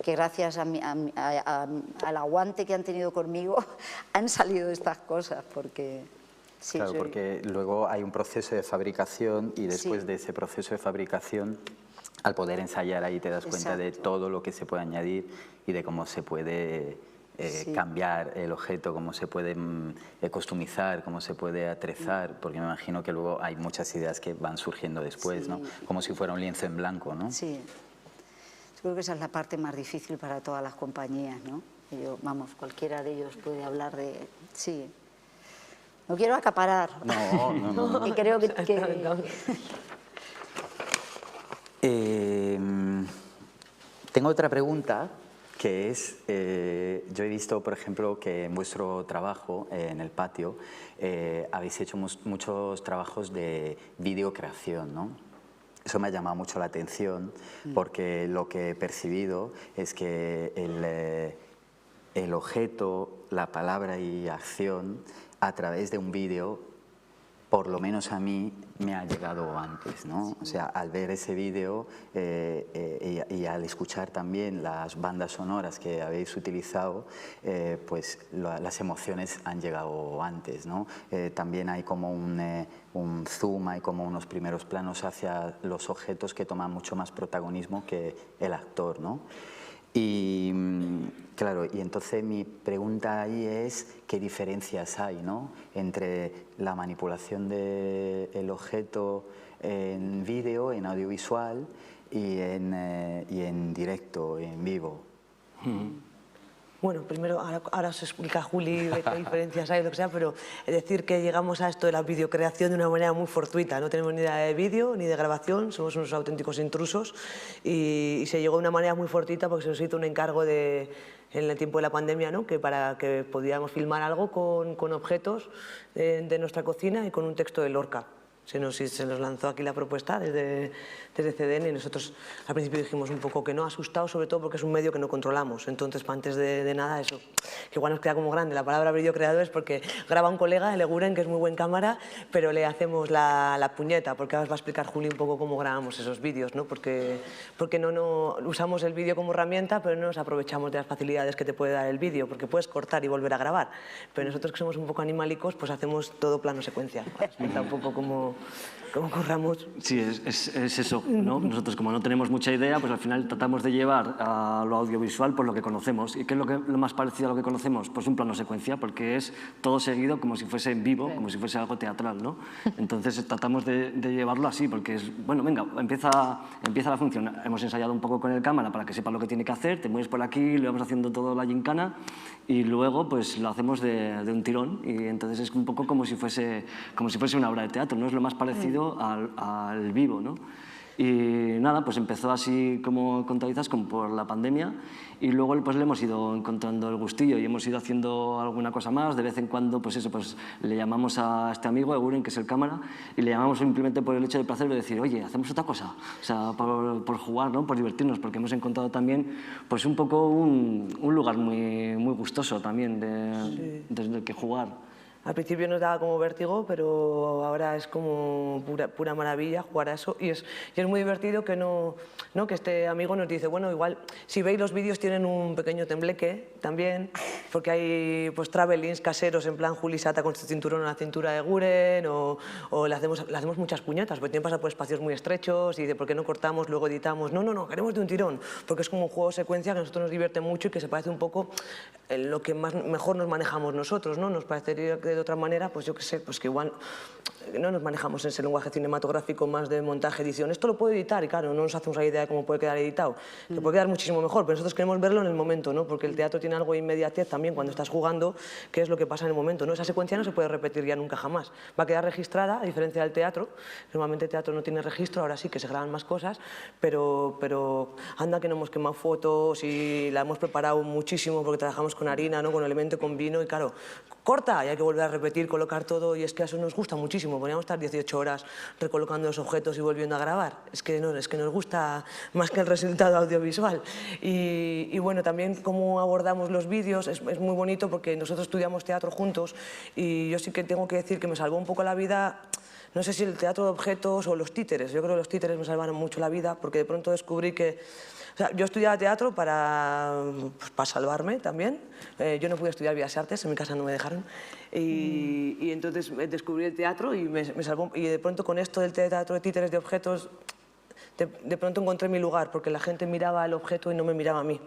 que gracias al aguante que han tenido conmigo han salido estas cosas, porque... Sí, claro, porque luego hay un proceso de fabricación y después de ese proceso de fabricación, al poder ensayar ahí te das cuenta de todo lo que se puede añadir y de cómo se puede... cambiar el objeto, cómo se puede customizar, cómo se puede atrezar, porque me imagino que luego hay muchas ideas que van surgiendo después, ¿no? Como si fuera un lienzo en blanco, ¿no? Sí, yo creo que esa es la parte más difícil para todas las compañías, ¿no? Vamos, cualquiera de ellos puede hablar de... Sí, no quiero acaparar. No. Y creo que... Tengo otra pregunta, que es, yo he visto, por ejemplo, que en vuestro trabajo, en el patio, habéis hecho muchos trabajos de videocreación, ¿no? Eso me ha llamado mucho la atención, porque lo que he percibido es que el objeto, la palabra y acción, a través de un vídeo, por lo menos a mí, me ha llegado antes, ¿no? O sea, al ver ese vídeo y al escuchar también las bandas sonoras que habéis utilizado, pues las emociones han llegado antes, ¿no? También hay como un zoom, hay como unos primeros planos hacia los objetos que toman mucho más protagonismo que el actor, ¿no? Y claro, y entonces mi pregunta ahí es qué diferencias hay, ¿no?, entre la manipulación del objeto en vídeo, en audiovisual y en directo, en vivo. Bueno, primero, ahora os explica Juli de qué diferencias hay, lo que sea, pero es decir que llegamos a esto de la videocreación de una manera muy fortuita. No tenemos ni idea de vídeo ni de grabación, somos unos auténticos intrusos y se llegó de una manera muy fortuita porque se nos hizo un encargo en el tiempo de la pandemia, ¿no?, que para que pudiéramos filmar algo con objetos de nuestra cocina y con un texto de Lorca. Se nos lanzó aquí la propuesta desde CDN y nosotros al principio dijimos un poco que no, asustados sobre todo porque es un medio que no controlamos. Entonces, antes de nada, eso, que igual nos queda como grande la palabra videocreadores porque graba un colega, el Eguren, que es muy buen cámara, pero le hacemos la puñeta, porque ahora os va a explicar Juli un poco cómo grabamos esos vídeos, ¿no? Porque no usamos el vídeo como herramienta, pero no nos aprovechamos de las facilidades que te puede dar el vídeo, porque puedes cortar y volver a grabar. Pero nosotros que somos un poco animalicos, pues hacemos todo plano secuencia. Explica un poco cómo... como curramos. Sí, es eso, ¿no? Nosotros, como no tenemos mucha idea, pues al final tratamos de llevar a lo audiovisual por lo que conocemos. ¿Y qué es lo más parecido a lo que conocemos? Pues un plano secuencia, porque es todo seguido como si fuese en vivo, como si fuese algo teatral, ¿no? Entonces tratamos de llevarlo así, porque es, bueno, venga, empieza la función. Hemos ensayado un poco con el cámara para que sepa lo que tiene que hacer, te mueves por aquí, lo vamos haciendo todo la gincana y luego pues lo hacemos de un tirón y entonces es un poco como si fuese una obra de teatro, ¿no? Es lo más parecido al vivo, ¿no? Y nada, pues empezó así como contabilizas, como por la pandemia y luego pues le hemos ido encontrando el gustillo y hemos ido haciendo alguna cosa más. De vez en cuando pues eso, pues le llamamos a este amigo, Eguren, que es el cámara, y le llamamos simplemente por el hecho de placer de decir, oye, hacemos otra cosa, o sea, por jugar, ¿no? Por divertirnos, porque hemos encontrado también pues un poco un lugar muy gustoso también desde el que jugar. Al principio nos daba como vértigo, pero ahora es como pura maravilla jugar a eso. Y es muy divertido que que este amigo nos dice, bueno, igual, si veis los vídeos tienen un pequeño tembleque también, porque hay pues travelings caseros en plan Juli Sata con su cinturón a la cintura de Guren, o le hacemos muchas puñetas, porque tienen que pasar por espacios muy estrechos y de por qué no cortamos, luego editamos. No, queremos de un tirón, porque es como un juego secuencia que a nosotros nos divierte mucho y que se parece un poco en lo que mejor nos manejamos nosotros, ¿no? Nos parecería que de otra manera, pues yo qué sé, pues que igual no nos manejamos en ese lenguaje cinematográfico más de montaje, edición. Esto lo puedo editar y claro, no nos hacemos la idea de cómo puede quedar editado, que puede quedar muchísimo mejor, pero nosotros queremos verlo en el momento, ¿no? Porque el teatro tiene algo de inmediatez también cuando estás jugando, que es lo que pasa en el momento, ¿no? Esa secuencia no se puede repetir ya nunca jamás. Va a quedar registrada, a diferencia del teatro. Normalmente el teatro no tiene registro, ahora sí que se graban más cosas, pero anda que no hemos quemado fotos y la hemos preparado muchísimo porque trabajamos con harina, ¿no? Con elemento, con vino y claro, corta y hay que volver a repetir, colocar todo y es que eso nos gusta muchísimo. Podríamos estar 18 horas recolocando los objetos y volviendo a grabar. Es que nos gusta más que el resultado audiovisual. Y bueno, también cómo abordamos los vídeos es muy bonito porque nosotros estudiamos teatro juntos y yo sí que tengo que decir que me salvó un poco la vida. No sé si el teatro de objetos o los títeres. Yo creo que los títeres me salvaron mucho la vida porque de pronto descubrí que... O sea, yo estudiaba teatro para salvarme también. Yo no pude estudiar Bellas Artes, en mi casa no me dejaron. Y entonces descubrí el teatro y me salvó. Y de pronto con esto del teatro de títeres de objetos, de pronto encontré mi lugar porque la gente miraba al objeto y no me miraba a mí.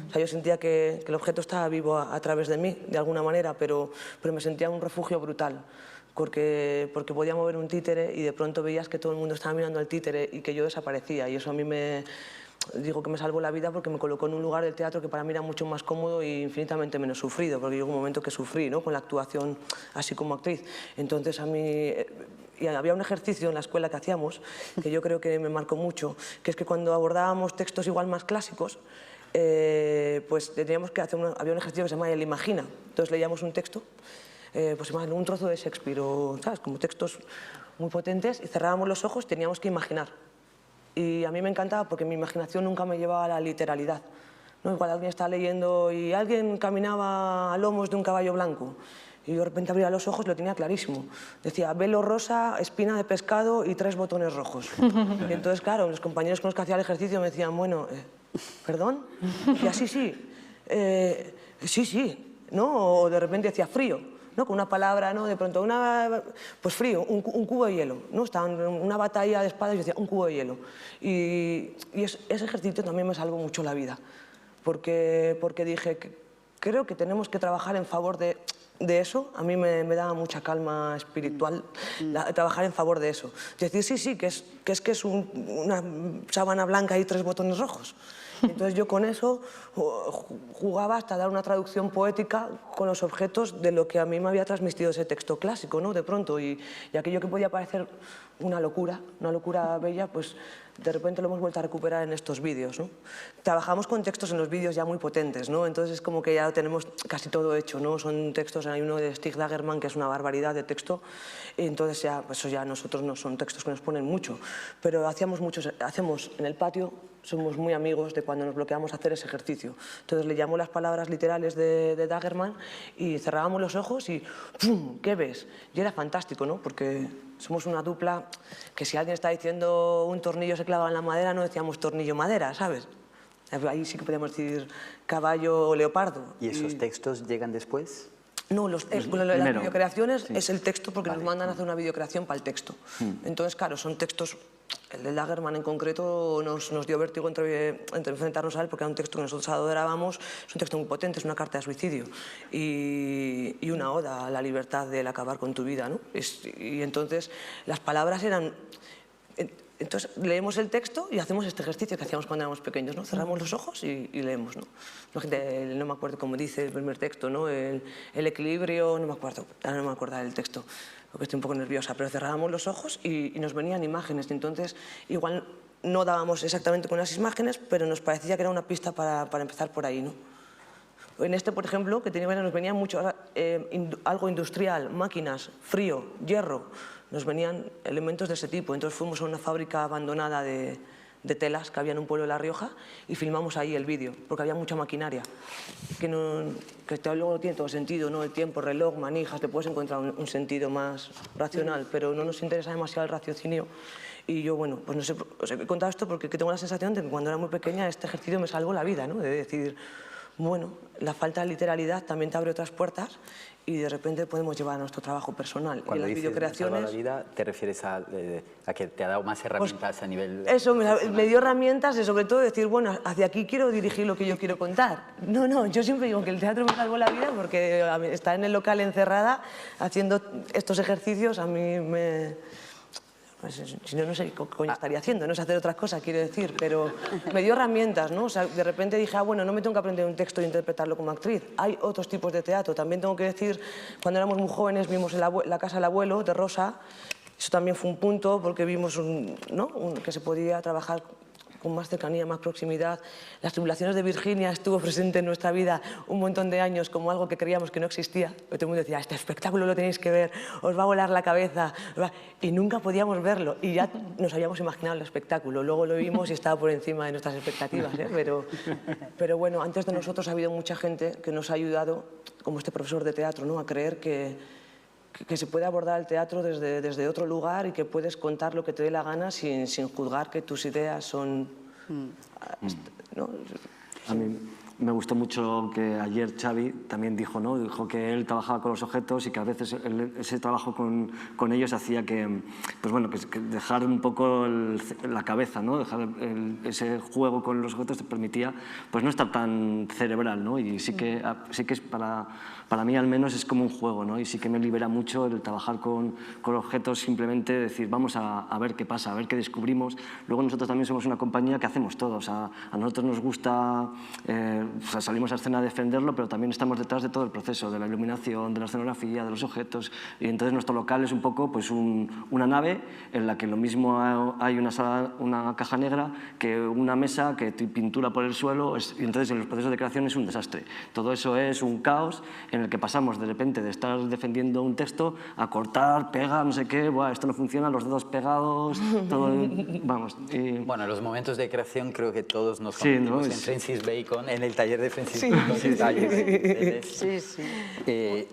O sea, yo sentía que el objeto estaba vivo a través de mí, de alguna manera, pero me sentía un refugio brutal. Porque podía mover un títere y de pronto veías que todo el mundo estaba mirando al títere y que yo desaparecía. Y eso a mí digo que me salvó la vida porque me colocó en un lugar del teatro que para mí era mucho más cómodo e infinitamente menos sufrido, porque llegó un momento que sufrí, ¿no? Con la actuación así como actriz. Entonces a mí... Y había un ejercicio en la escuela que hacíamos, que yo creo que me marcó mucho, que es que cuando abordábamos textos igual más clásicos, pues teníamos que hacer había un ejercicio que se llama el Imagina. Entonces leíamos un texto, pues un trozo de Shakespeare, o, ¿sabes? Como textos muy potentes, y cerrábamos los ojos y teníamos que imaginar. Y a mí me encantaba porque mi imaginación nunca me llevaba a la literalidad, ¿no? Igual alguien estaba leyendo y alguien caminaba a lomos de un caballo blanco y yo de repente abría los ojos y lo tenía clarísimo. Decía, velo rosa, espina de pescado y 3 botones rojos. Y entonces, claro, los compañeros con los que hacía el ejercicio me decían, bueno, ¿perdón? Y así sí, ¿no? O de repente decía frío, ¿no? Con una palabra, ¿no? De pronto, pues frío, un cubo de hielo, ¿no? Estaba en una batalla de espadas y yo decía, un cubo de hielo. Y ese ejercicio también me salvó mucho la vida, porque dije, creo que tenemos que trabajar en favor de eso. A mí me daba mucha calma espiritual trabajar en favor de eso. Decir, sí, que es una sábana blanca y 3 botones rojos. Entonces yo con eso jugaba hasta dar una traducción poética con los objetos de lo que a mí me había transmitido ese texto clásico, ¿no? De pronto, y aquello que podía parecer una locura bella, pues de repente lo hemos vuelto a recuperar en estos vídeos, ¿no? Trabajamos con textos en los vídeos ya muy potentes, ¿no? Entonces es como que ya tenemos casi todo hecho, ¿no? Son textos, hay uno de Stig Dagerman que es una barbaridad de texto, y entonces ya, pues eso ya nosotros no son textos que nos ponen mucho, pero hacemos en el patio, somos muy amigos de cuando nos bloqueamos a hacer ese ejercicio. Entonces le llamo las palabras literales de Dagerman y cerrábamos los ojos y ¡pum! ¿Qué ves? Y era fantástico, ¿no? Porque somos una dupla que si alguien está diciendo un tornillo se clava en la madera, no decíamos tornillo madera, ¿sabes? Ahí sí que podemos decir caballo o leopardo. ¿Y esos textos llegan después? No, las videocreaciones es el texto porque nos mandan a hacer una videocreación para el texto. Entonces, claro, son textos... El de Lagerman en concreto nos dio vértigo entre enfrentarnos a él porque era un texto que nosotros adorábamos, es un texto muy potente, es una carta de suicidio y una oda a la libertad del acabar con tu vida, ¿no? Y entonces las palabras eran... Entonces leemos el texto y hacemos este ejercicio que hacíamos cuando éramos pequeños, ¿no? Cerramos los ojos y leemos, ¿no? La gente, no me acuerdo cómo dice el primer texto, ¿no? El equilibrio, no me acuerdo, ahora no me acuerdo del texto, porque estoy un poco nerviosa, pero cerrábamos los ojos y nos venían imágenes, y entonces igual no dábamos exactamente con las imágenes, pero nos parecía que era una pista para empezar por ahí, ¿no? En este, por ejemplo, que nos venía mucho algo industrial, máquinas, frío, hierro, nos venían elementos de ese tipo. Entonces fuimos a una fábrica abandonada de telas que había en un pueblo de La Rioja y filmamos ahí el vídeo, porque había mucha maquinaria, que luego tiene todo sentido, ¿no? El tiempo, reloj, manijas, te puedes encontrar un sentido más racional, pero no nos interesa demasiado el raciocinio. Y yo, bueno, pues no sé, os he contado esto porque tengo la sensación de que cuando era muy pequeña este ejercicio me salvó la vida, ¿no? De decir, bueno, la falta de literalidad también te abre otras puertas y de repente podemos llevar a nuestro trabajo personal. Cuando y las videocreaciones... la vida, ¿te refieres a que te ha dado más herramientas pues, a nivel...? Eso, me dio herramientas y sobre todo decir, bueno, hacia aquí quiero dirigir lo que yo quiero contar. No, yo siempre digo que el teatro me salvó la vida porque estar en el local encerrada haciendo estos ejercicios a mí me... Pues, si no, no sé qué coño estaría haciendo, no sé hacer otras cosas, quiero decir, pero me dio herramientas, ¿no? O sea, de repente dije, bueno, no me tengo que aprender un texto e interpretarlo como actriz, hay otros tipos de teatro. También tengo que decir, cuando éramos muy jóvenes vimos la casa del abuelo, de Rosa, eso también fue un punto porque vimos que se podía trabajar con más cercanía, más proximidad. Las tribulaciones de Virginia estuvo presente en nuestra vida un montón de años como algo que creíamos que no existía. Todo el mundo decía, este espectáculo lo tenéis que ver, os va a volar la cabeza. Y nunca podíamos verlo y ya nos habíamos imaginado el espectáculo. Luego lo vimos y estaba por encima de nuestras expectativas, ¿eh? Pero bueno, antes de nosotros ha habido mucha gente que nos ha ayudado, como este profesor de teatro, ¿no? A creer que se puede abordar el teatro desde otro lugar y que puedes contar lo que te dé la gana sin juzgar que tus ideas son... ¿no? A mí me gustó mucho que ayer Xavi también dijo, ¿no? Dijo que él trabajaba con los objetos y que a veces ese trabajo con ellos hacía que, pues bueno, que dejar un poco la cabeza, ¿no? Dejar ese juego con los objetos te permitía pues no estar tan cerebral, ¿no? Y sí que es para mí al menos es como un juego, ¿no? Y sí que me libera mucho el trabajar con objetos, simplemente decir, vamos a ver qué pasa, a ver qué descubrimos. Luego nosotros también somos una compañía que hacemos todo, o sea, a nosotros nos gusta, o sea, salimos a escena a defenderlo, pero también estamos detrás de todo el proceso, de la iluminación, de la escenografía, de los objetos, y entonces nuestro local es un poco pues una nave en la que lo mismo hay una caja negra que una mesa, que pintura por el suelo, y entonces en los procesos de creación es un desastre. Todo eso es un caos en el que pasamos de repente de estar defendiendo un texto a cortar, pegar, no sé qué, buah, esto no funciona, los dedos pegados, todo, vamos. Bueno, los momentos de creación creo que todos nos sí, convertimos ¿no? en Francis Bacon, en el taller de Francis Bacon. Sí.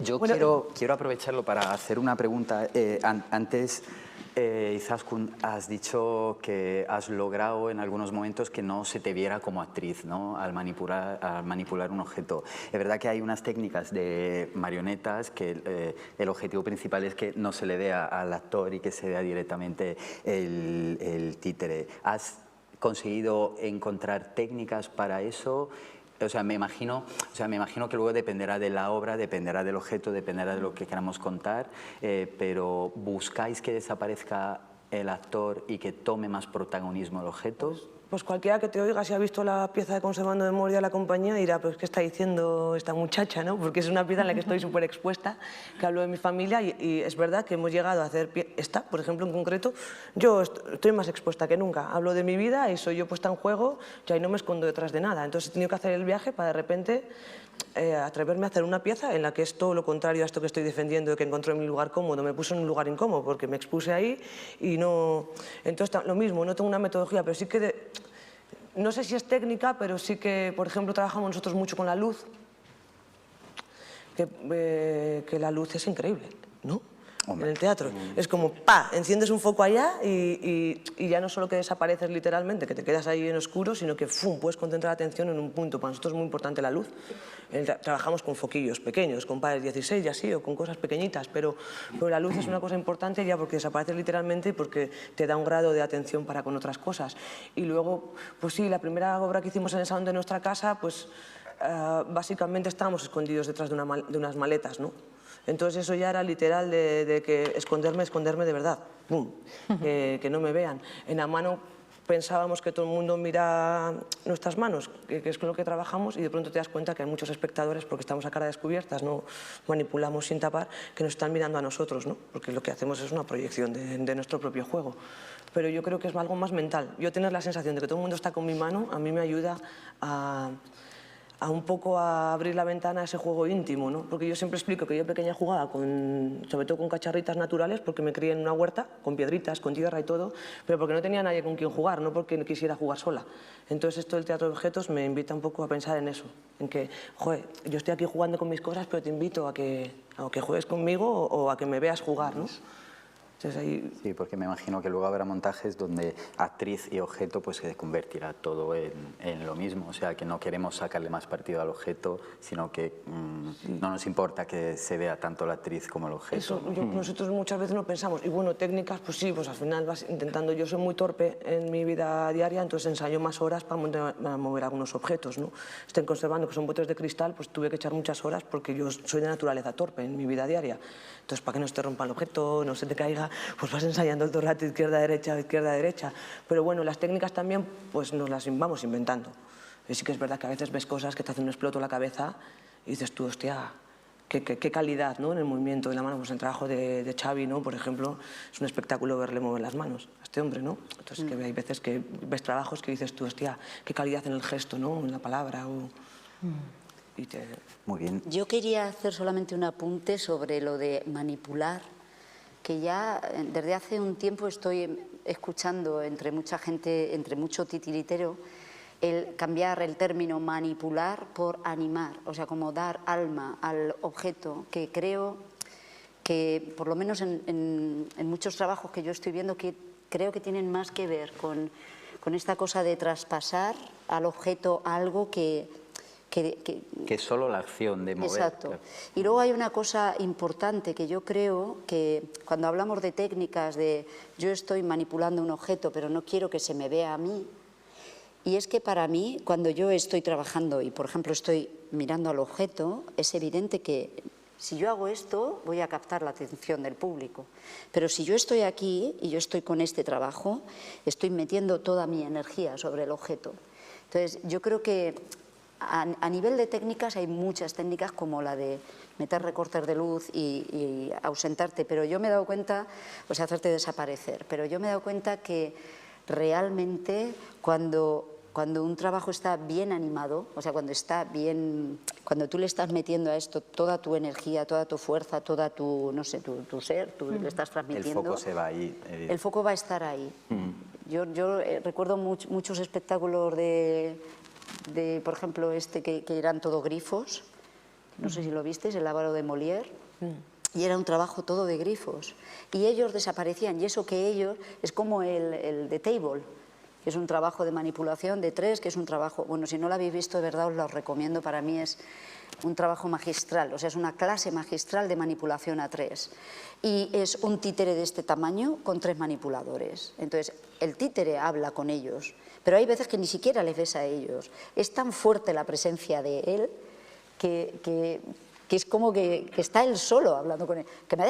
Yo quiero aprovecharlo para hacer una pregunta. Antes, Izaskun, has dicho que has logrado en algunos momentos que no se te viera como actriz, ¿no? Al manipular un objeto. Es verdad que hay unas técnicas de marionetas que el objetivo principal es que no se le vea al actor y que se vea directamente el títere. ¿Has conseguido encontrar técnicas para eso? O sea, me imagino que luego dependerá de la obra, dependerá del objeto, dependerá de lo que queramos contar, pero ¿buscáis que desaparezca el actor y que tome más protagonismo el objeto? Pues cualquiera que te oiga, si ha visto la pieza de Conservando Memoria de la compañía, dirá, pues ¿qué está diciendo esta muchacha?, ¿no? Porque es una pieza en la que estoy súper expuesta, que hablo de mi familia y es verdad que hemos llegado a hacer esta, por ejemplo, en concreto, yo estoy más expuesta que nunca. Hablo de mi vida y soy yo puesta en juego, yo ahí no me escondo detrás de nada. Entonces he tenido que hacer el viaje para de repente atreverme a hacer una pieza en la que es todo lo contrario a esto que estoy defendiendo, de que encontré mi lugar cómodo. Me puse en un lugar incómodo porque me expuse ahí y no... Entonces, lo mismo, no tengo una metodología, pero sí que... No sé si es técnica, pero sí que, por ejemplo, trabajamos nosotros mucho con la luz, que la luz es increíble, ¿no? en el teatro. Es como, ¡pa!, enciendes un foco allá y ya no solo que desapareces literalmente, que te quedas ahí en oscuro, sino que ¡fum!, puedes concentrar la atención en un punto. Para nosotros es muy importante la luz. Trabajamos con foquillos pequeños, con pares 16 y así, o con cosas pequeñitas, pero la luz es una cosa importante ya porque desapareces literalmente y porque te da un grado de atención para con otras cosas. Y luego, pues sí, la primera obra que hicimos en el salón de nuestra casa, pues básicamente estábamos escondidos detrás de unas maletas, ¿no? Entonces eso ya era literal de que esconderme de verdad, ¡pum!, que no me vean. En la mano pensábamos que todo el mundo mira nuestras manos, que es con lo que trabajamos, y de pronto te das cuenta que hay muchos espectadores, porque estamos a cara descubiertas, no manipulamos sin tapar, que nos están mirando a nosotros, ¿no? Porque lo que hacemos es una proyección de nuestro propio juego. Pero yo creo que es algo más mental. Yo tener la sensación de que todo el mundo está con mi mano, a mí me ayuda a un poco a abrir la ventana a ese juego íntimo, ¿no? Porque yo siempre explico que yo pequeña jugaba sobre todo con cacharritas naturales, porque me crié en una huerta, con piedritas, con tierra y todo, pero porque no tenía nadie con quien jugar, no porque quisiera jugar sola. Entonces esto del teatro de objetos me invita un poco a pensar en eso, en que, joder, yo estoy aquí jugando con mis cosas, pero te invito a que juegues conmigo o a que me veas jugar, ¿no? Entonces, ahí... Sí, porque me imagino que luego habrá montajes donde actriz y objeto pues se convertirá todo en lo mismo, o sea que no queremos sacarle más partido al objeto, sino que no nos importa que se vea tanto la actriz como el objeto. Eso, nosotros muchas veces no pensamos, y bueno, técnicas, pues sí, pues al final vas intentando, yo soy muy torpe en mi vida diaria, entonces ensayo más horas para mover algunos objetos, ¿no? Estén conservando, que son botes de cristal, pues tuve que echar muchas horas porque yo soy de naturaleza torpe en mi vida diaria, entonces para que no se te rompa el objeto, no se te caiga, pues vas ensayando todo el rato izquierda-derecha, pero bueno, las técnicas también pues nos las vamos inventando. Y sí que es verdad que a veces ves cosas que te hacen un exploto la cabeza y dices tú, hostia, qué calidad, ¿no?, en el movimiento de la mano. Pues el trabajo de Xavi, ¿no?, por ejemplo, es un espectáculo verle mover las manos a este hombre, ¿no? Entonces que hay veces que ves trabajos que dices tú, hostia, qué calidad en el gesto, ¿no?, en la palabra. Muy bien. Yo quería hacer solamente un apunte sobre lo de manipular, que ya desde hace un tiempo estoy escuchando entre mucha gente, entre mucho titiritero, el cambiar el término manipular por animar, o sea, como dar alma al objeto, que creo que, por lo menos en muchos trabajos que yo estoy viendo, que creo que tienen más que ver con esta cosa de traspasar al objeto algo que es solo la acción de mover. Exacto. Y luego hay una cosa importante que yo creo que cuando hablamos de técnicas de yo estoy manipulando un objeto pero no quiero que se me vea a mí, y es que para mí cuando yo estoy trabajando y por ejemplo estoy mirando al objeto, es evidente que si yo hago esto voy a captar la atención del público, pero si yo estoy aquí y yo estoy con este trabajo, estoy metiendo toda mi energía sobre el objeto. Entonces yo creo que a nivel de técnicas hay muchas técnicas como la de meter recortes de luz y ausentarte, pero yo me he dado cuenta, o sea, hacerte desaparecer, pero yo me he dado cuenta que realmente cuando un trabajo está bien animado, o sea, cuando tú le estás metiendo a esto toda tu energía, toda tu fuerza, toda tu, no sé, tu ser, tú le estás transmitiendo. El foco se va ahí. El foco va a estar ahí. Yo recuerdo muchos espectáculos por ejemplo, que eran todo grifos, no sé si lo visteis, el Lábaro de Molière, y era un trabajo todo de grifos, y ellos desaparecían, y eso que ellos, es como el de Table, que es un trabajo de manipulación de tres, que es un trabajo, bueno, si no lo habéis visto de verdad os lo recomiendo, para mí es un trabajo magistral, o sea, es una clase magistral de manipulación a tres, y es un títere de este tamaño con tres manipuladores, entonces el títere habla con ellos, pero hay veces que ni siquiera les ves a ellos. Es tan fuerte la presencia de él que es como que está él solo hablando con él. Que me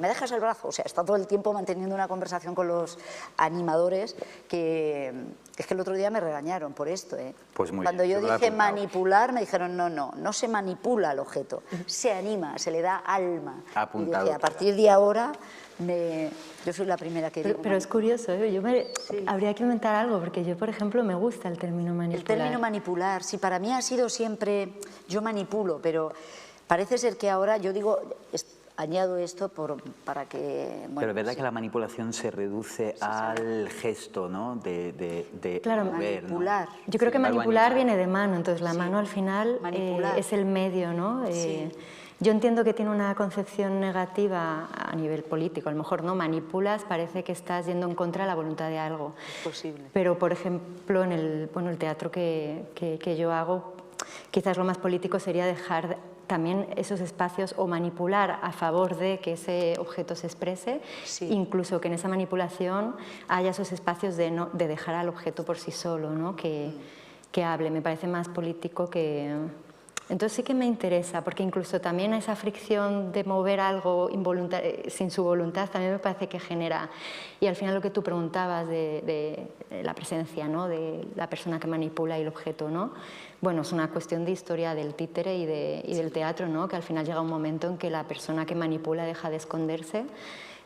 dejes el brazo. O sea, está todo el tiempo manteniendo una conversación con los animadores que es que el otro día me regañaron por esto. Pues muy Cuando bien, yo dije manipular, me dijeron no se manipula el objeto, se anima, se le da alma. Apuntado. Y dije, a partir de ahora... yo soy la primera que digo. Pero es curioso, habría que inventar algo, porque yo, por ejemplo, me gusta el término manipular. El término manipular, sí, para mí ha sido siempre, yo manipulo, pero parece ser que ahora yo digo, añado esto para que... Bueno, pero es verdad que la manipulación se reduce al gesto, ¿no? De claro, mover, manipular. ¿no? Yo creo que Sin embargo, manipular viene de mano, entonces la mano al final manipular. es el medio, ¿no? Sí. Yo entiendo que tiene una concepción negativa a nivel político, a lo mejor no manipulas, parece que estás yendo en contra de la voluntad de algo. Es posible. Pero, por ejemplo, en el teatro que yo hago, quizás lo más político sería dejar también esos espacios o manipular a favor de que ese objeto se exprese, Sí. incluso que en esa manipulación haya esos espacios de dejar al objeto por sí solo, ¿no? que hable. Me parece más político que... Entonces sí que me interesa, porque incluso también esa fricción de mover algo sin su voluntad también me parece que genera. Y al final lo que tú preguntabas de la presencia, ¿no? De la persona que manipula y el objeto, ¿no? Bueno, es una cuestión de historia del títere y del teatro, ¿no? Que al final llega un momento en que la persona que manipula deja de esconderse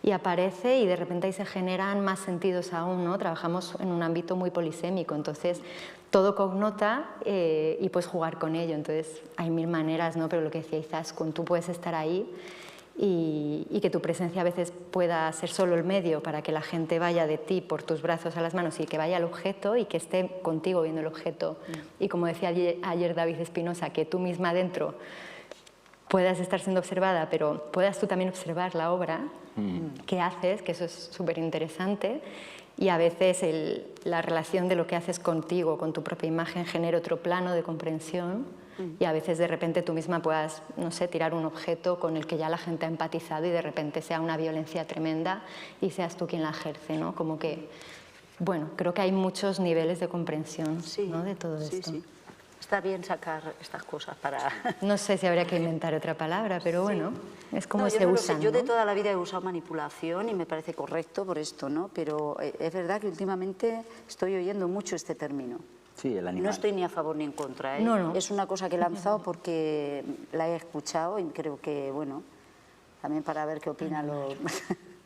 y aparece, y de repente ahí se generan más sentidos aún, ¿no? Trabajamos en un ámbito muy polisémico, entonces todo connota y puedes jugar con ello. Entonces hay mil maneras, ¿no? Pero lo que decía Izaskun, tú puedes estar ahí y que tu presencia a veces pueda ser solo el medio para que la gente vaya de ti por tus brazos a las manos y que vaya al objeto y que esté contigo viendo el objeto. Y como decía ayer David Espinosa, que tú misma dentro puedas estar siendo observada, pero puedas tú también observar la obra que haces, que eso es súper interesante. Y a veces la relación de lo que haces contigo, con tu propia imagen, genera otro plano de comprensión, y a veces de repente tú misma puedas, no sé, tirar un objeto con el que ya la gente ha empatizado y de repente sea una violencia tremenda y seas tú quien la ejerce, ¿no? Como que, bueno, creo que hay muchos niveles de comprensión, Sí, ¿no? De todo esto. Sí. Está bien sacar estas cosas para... No sé si habría que inventar otra palabra, pero bueno, es como No, se yo no lo usan, sé. Yo de ¿no? toda la vida he usado manipulación y me parece correcto por esto, ¿no? Pero es verdad que últimamente estoy oyendo mucho este término. Sí, el animal. No estoy ni a favor ni en contra, ¿eh? No, no. Es una cosa que he lanzado porque la he escuchado y creo que, bueno, también para ver qué opinan los...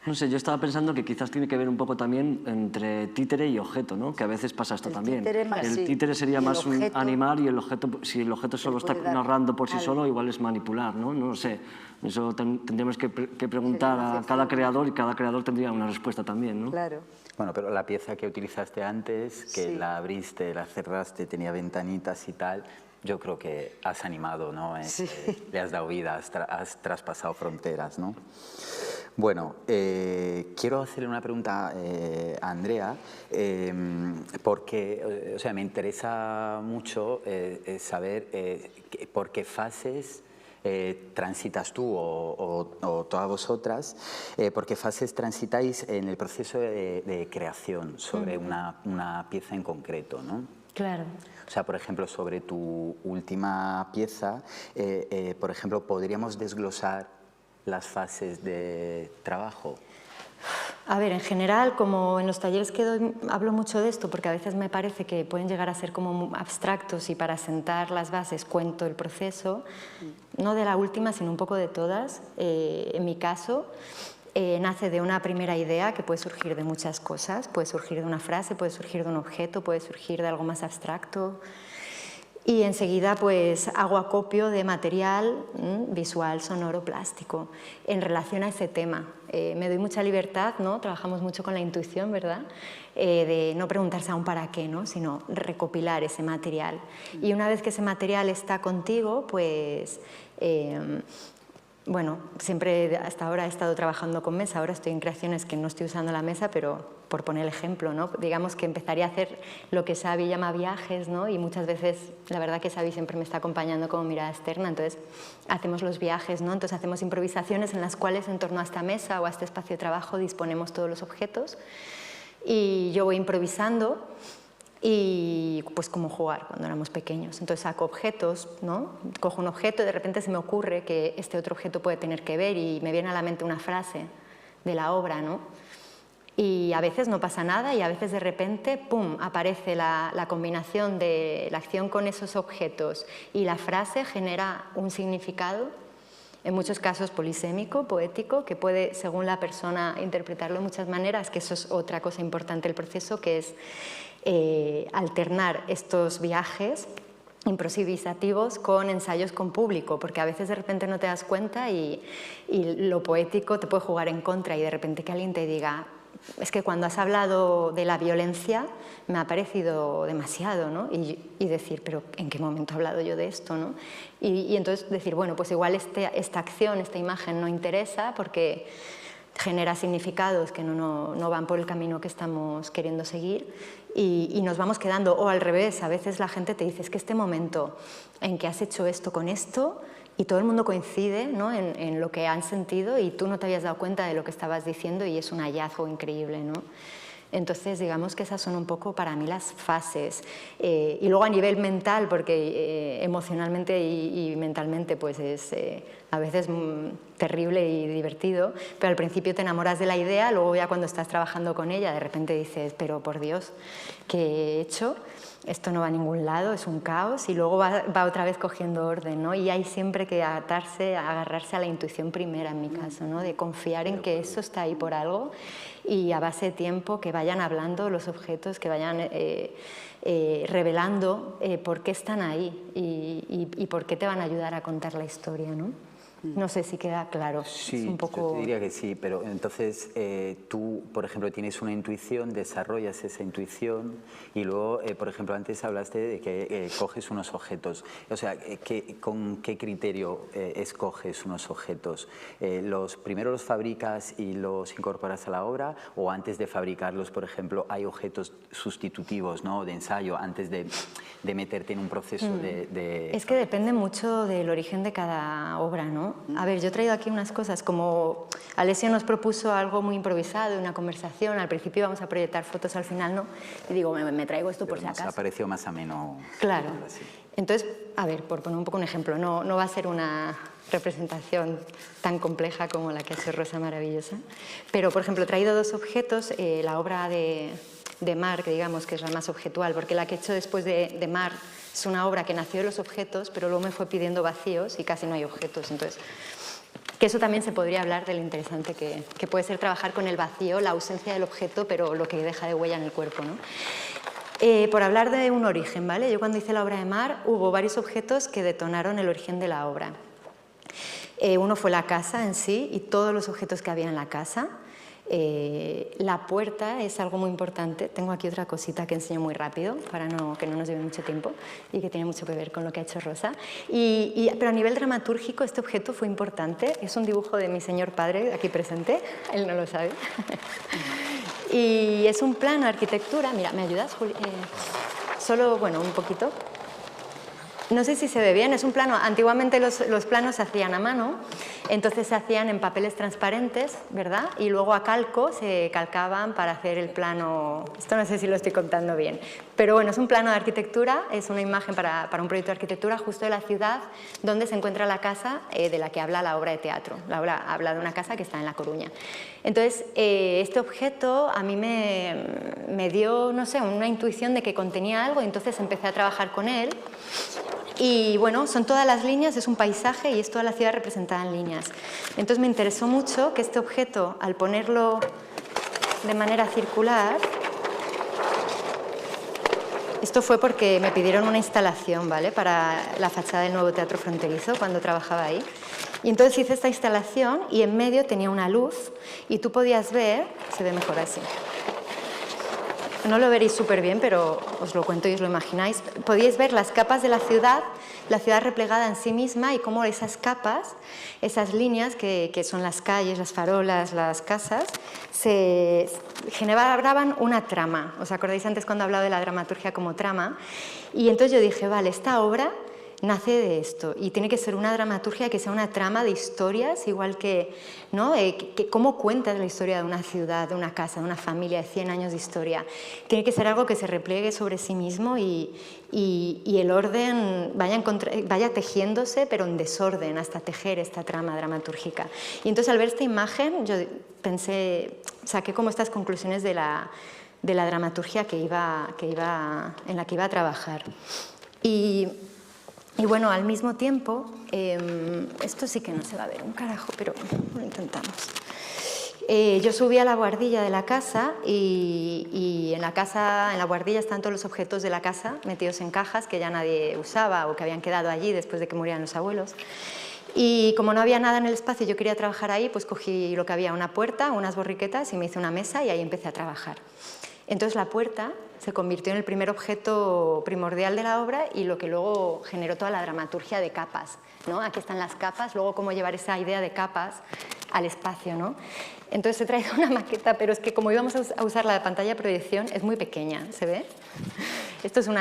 No sé, yo estaba pensando que quizás tiene que ver un poco también entre títere y objeto, ¿no? Que a veces pasa esto también. El títere sería más un animal y el objeto, si el objeto solo está narrando por sí solo, igual es manipular, ¿no? No lo sé. Eso tendríamos que preguntar a cada creador y cada creador tendría una respuesta también, ¿no? Claro. Bueno, pero la pieza que utilizaste antes, que Sí. la abriste, la cerraste, tenía ventanitas y tal, yo creo que has animado, ¿no? Le has dado vida, has traspasado fronteras, ¿no? Bueno, quiero hacerle una pregunta a Andrea, porque o sea, me interesa mucho saber por qué fases transitas tú o todas vosotras, por qué fases transitáis en el proceso de creación sobre una pieza en concreto, ¿no? Claro. O sea, por ejemplo, sobre tu última pieza, por ejemplo, ¿podríamos desglosar las fases de trabajo? A ver, en general, como en los talleres que doy, hablo mucho de esto, porque a veces me parece que pueden llegar a ser como abstractos y para sentar las bases cuento el proceso, no de la última, sino un poco de todas. En mi caso, nace de una primera idea que puede surgir de muchas cosas, puede surgir de una frase, puede surgir de un objeto, puede surgir de algo más abstracto. Y enseguida pues hago acopio de material visual, sonoro, plástico en relación a ese tema. Me doy mucha libertad, ¿no? Trabajamos mucho con la intuición, ¿verdad? De no preguntarse aún para qué, ¿no? Sino recopilar ese material. Y una vez que ese material está contigo, pues... bueno, siempre hasta ahora he estado trabajando con mesa, ahora estoy en creaciones que no estoy usando la mesa, pero por poner el ejemplo, ¿no? Digamos que empezaría a hacer lo que Xavi llama viajes, ¿no? Y muchas veces, la verdad que Xavi siempre me está acompañando como mirada externa, entonces hacemos los viajes, ¿no? Entonces hacemos improvisaciones en las cuales en torno a esta mesa o a este espacio de trabajo disponemos todos los objetos y yo voy improvisando. Y pues como jugar cuando éramos pequeños. Entonces saco objetos, ¿no? Cojo un objeto y de repente se me ocurre que este otro objeto puede tener que ver y me viene a la mente una frase de la obra, ¿no? Y a veces no pasa nada y a veces de repente, ¡pum!, aparece la combinación de la acción con esos objetos y la frase genera un significado, en muchos casos polisémico, poético, que puede, según la persona, interpretarlo de muchas maneras, que eso es otra cosa importante del proceso, que es alternar estos viajes improvisativos con ensayos con público, porque a veces de repente no te das cuenta y lo poético te puede jugar en contra y de repente que alguien te diga es que cuando has hablado de la violencia me ha parecido demasiado, ¿no? Y decir, pero ¿en qué momento he hablado yo de esto, ¿no? Y entonces decir, bueno, pues igual esta acción, esta imagen no interesa porque genera significados que no van por el camino que estamos queriendo seguir y nos vamos quedando, o al revés, a veces la gente te dice, es que este momento en que has hecho esto con esto y todo el mundo coincide, ¿no? en lo que han sentido y tú no te habías dado cuenta de lo que estabas diciendo y es un hallazgo increíble, ¿no? Entonces, digamos que esas son un poco para mí las fases. Y luego a nivel mental, porque emocionalmente y mentalmente pues es a veces terrible y divertido, pero al principio te enamoras de la idea, luego ya cuando estás trabajando con ella de repente dices, pero por Dios, ¿qué he hecho? Esto no va a ningún lado, es un caos, y luego va otra vez cogiendo orden, ¿no? Y hay siempre que agarrarse a la intuición primera, en mi caso, ¿no? De confiar en que eso está ahí por algo y a base de tiempo que vayan hablando los objetos, que vayan revelando por qué están ahí y por qué te van a ayudar a contar la historia, ¿no? No sé si queda claro. Sí, es un poco... yo te diría que sí, pero entonces tú, por ejemplo, tienes una intuición, desarrollas esa intuición y luego, por ejemplo, antes hablaste de que coges unos objetos. O sea, ¿con qué criterio escoges unos objetos? ¿Primero los fabricas y los incorporas a la obra o antes de fabricarlos, por ejemplo, hay objetos sustitutivos, ¿no? De ensayo, antes de meterte en un proceso de... Es que depende mucho del origen de cada obra, ¿no? A ver, yo he traído aquí unas cosas, como Alessio nos propuso algo muy improvisado, una conversación, al principio vamos a proyectar fotos, al final no, y digo, me traigo esto por si acaso. Nos ha parecido más ameno. Claro. Entonces, a ver, por poner un poco un ejemplo, no va a ser una representación tan compleja como la que ha hecho Rosa maravillosa, pero, por ejemplo, he traído dos objetos, la obra de Mar, que digamos que es la más objetual, porque la que he hecho después de Mar es una obra que nació de los objetos, pero luego me fue pidiendo vacíos y casi no hay objetos. Entonces, que eso también se podría hablar de lo interesante que puede ser trabajar con el vacío, la ausencia del objeto, pero lo que deja de huella en el cuerpo, ¿no? Por hablar de un origen, ¿vale? Yo cuando hice la obra de Mar hubo varios objetos que detonaron el origen de la obra. Uno fue la casa en sí y todos los objetos que había en la casa. La puerta es algo muy importante. Tengo aquí otra cosita que enseño muy rápido para que no nos lleve mucho tiempo y que tiene mucho que ver con lo que ha hecho Rosa. Pero a nivel dramatúrgico este objeto fue importante. Es un dibujo de mi señor padre aquí presente, él no lo sabe. Y es un plano de arquitectura. Mira, ¿me ayudas, Juli? Solo, bueno, un poquito. No sé si se ve bien, es un plano, antiguamente los planos se hacían a mano, entonces se hacían en papeles transparentes, ¿verdad? Y luego a calco se calcaban para hacer el plano, esto no sé si lo estoy contando bien, pero bueno, es un plano de arquitectura, es una imagen para un proyecto de arquitectura justo de la ciudad donde se encuentra la casa de la que habla la obra de teatro. La obra habla de una casa que está en La Coruña. Entonces, este objeto a mí me dio, no sé, una intuición de que contenía algo y entonces empecé a trabajar con él. Y bueno, son todas las líneas, es un paisaje y es toda la ciudad representada en líneas. Entonces me interesó mucho que este objeto, al ponerlo de manera circular, esto fue porque me pidieron una instalación, ¿vale?, para la fachada del nuevo Teatro Fronterizo cuando trabajaba ahí. Y entonces hice esta instalación y en medio tenía una luz y tú podías ver, se ve mejor así. No lo veréis súper bien, pero os lo cuento y os lo imagináis. Podéis ver las capas de la ciudad replegada en sí misma y cómo esas capas, esas líneas que son las calles, las farolas, las casas, se generaban una trama. ¿Os acordáis antes cuando hablaba de la dramaturgia como trama? Y entonces yo dije, vale, esta obra nace de esto y tiene que ser una dramaturgia que sea una trama de historias, igual que, ¿no? Cómo cuentas la historia de una ciudad, de una casa, de una familia de 100 años de historia. Tiene que ser algo que se repliegue sobre sí mismo y el orden vaya tejiéndose, pero en desorden, hasta tejer esta trama dramatúrgica. Y entonces al ver esta imagen yo saqué como estas conclusiones de la dramaturgia en la que iba a trabajar. Y bueno, al mismo tiempo, esto sí que no se va a ver un carajo, pero lo intentamos. Yo subí a la buhardilla de la casa y en la buhardilla están todos los objetos de la casa metidos en cajas que ya nadie usaba o que habían quedado allí después de que murieran los abuelos. Y como no había nada en el espacio y yo quería trabajar ahí, pues cogí lo que había, una puerta, unas borriquetas y me hice una mesa y ahí empecé a trabajar. Entonces la puerta se convirtió en el primer objeto primordial de la obra y lo que luego generó toda la dramaturgia de capas, ¿no? Aquí están las capas, luego cómo llevar esa idea de capas al espacio, ¿no? Entonces he traído una maqueta, pero es que como íbamos a usar la pantalla de proyección, es muy pequeña, ¿se ve? Esto es un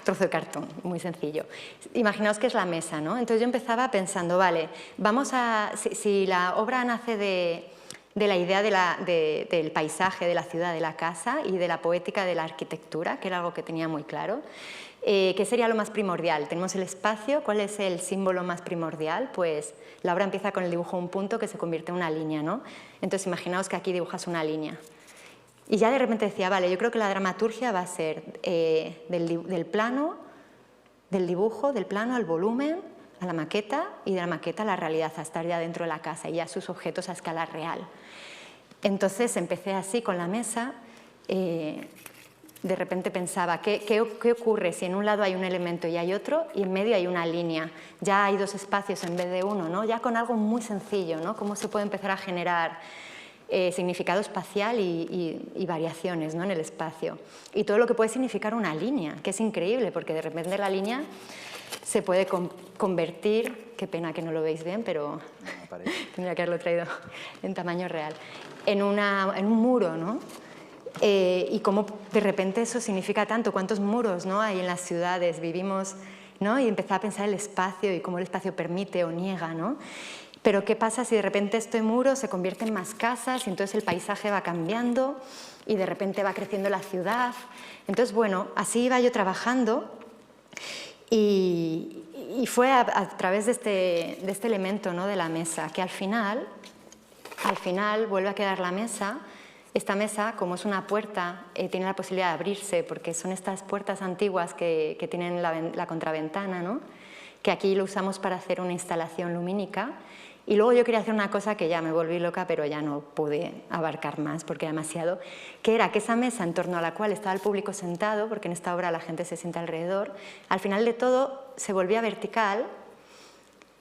trozo de cartón, muy sencillo. Imaginaos que es la mesa, ¿no? Entonces yo empezaba pensando, vale, vamos a... Si la obra nace de la idea del paisaje, de la ciudad, de la casa y de la poética de la arquitectura, que era algo que tenía muy claro. ¿Qué sería lo más primordial? Tenemos el espacio, ¿cuál es el símbolo más primordial? Pues la obra empieza con el dibujo de un punto que se convierte en una línea, ¿no? Entonces imaginaos que aquí dibujas una línea. Y ya de repente decía, vale, yo creo que la dramaturgia va a ser del plano, del dibujo, del plano al volumen, a la maqueta y de la maqueta a la realidad, a estar ya dentro de la casa y ya sus objetos a escala real. Entonces empecé así con la mesa, de repente pensaba, ¿qué ocurre si en un lado hay un elemento y hay otro y en medio hay una línea? Ya hay dos espacios en vez de uno, ¿no? Ya con algo muy sencillo, ¿no? ¿Cómo se puede empezar a generar significado espacial y variaciones, ¿no? En el espacio? Y todo lo que puede significar una línea, que es increíble, porque de repente la línea se puede convertir, qué pena que no lo veis bien, pero tendría que haberlo traído en tamaño real, en un muro, ¿no? Y cómo de repente eso significa tanto, cuántos muros, ¿no? Hay en las ciudades, vivimos, ¿no? Y empecé a pensar el espacio y cómo el espacio permite o niega, ¿no? Pero ¿qué pasa si de repente este muro se convierte en más casas y entonces el paisaje va cambiando y de repente va creciendo la ciudad? Entonces, bueno, así iba yo trabajando. Y fue a través de este elemento, ¿no? De la mesa, que al final vuelve a quedar la mesa. Esta mesa, como es una puerta, tiene la posibilidad de abrirse, porque son estas puertas antiguas que tienen la contraventana, ¿no? Que aquí lo usamos para hacer una instalación lumínica. Y luego yo quería hacer una cosa que ya me volví loca, pero ya no pude abarcar más porque era demasiado, que era que esa mesa en torno a la cual estaba el público sentado, porque en esta obra la gente se sienta alrededor, al final de todo se volvía vertical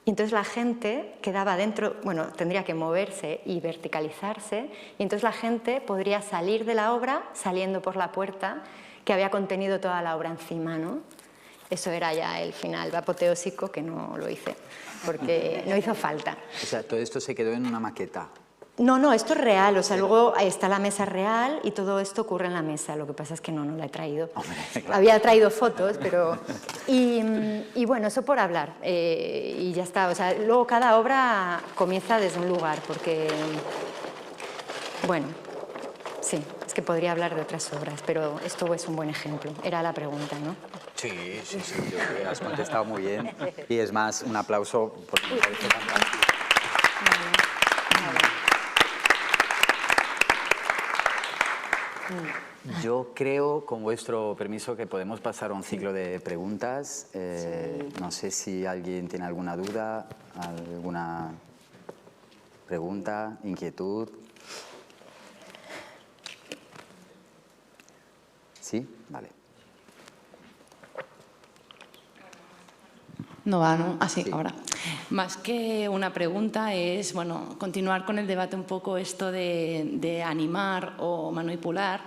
y entonces la gente quedaba dentro, bueno, tendría que moverse y verticalizarse, y entonces la gente podría salir de la obra saliendo por la puerta que había contenido toda la obra encima, ¿no? Eso era ya el final apoteósico, que no lo hice, porque no hizo falta. O sea, todo esto se quedó en una maqueta. No, esto es real, o sea, luego está la mesa real y todo esto ocurre en la mesa, lo que pasa es que no la he traído. Hombre, claro. Había traído fotos, pero... Y bueno, eso por hablar, y ya está, o sea, luego cada obra comienza desde un lugar, porque... Bueno, sí, es que podría hablar de otras obras, pero esto es un buen ejemplo, era la pregunta, ¿no? Sí, yo creo que has contestado muy bien. Y es más, un aplauso porque me parece fantástico. Yo creo, con vuestro permiso, que podemos pasar a un ciclo de preguntas. No sé si alguien tiene alguna duda, alguna pregunta, inquietud. ¿Sí? Vale. No va, ¿no? Así, Sí. ahora. Más que una pregunta es, bueno, continuar con el debate un poco esto de animar o manipular.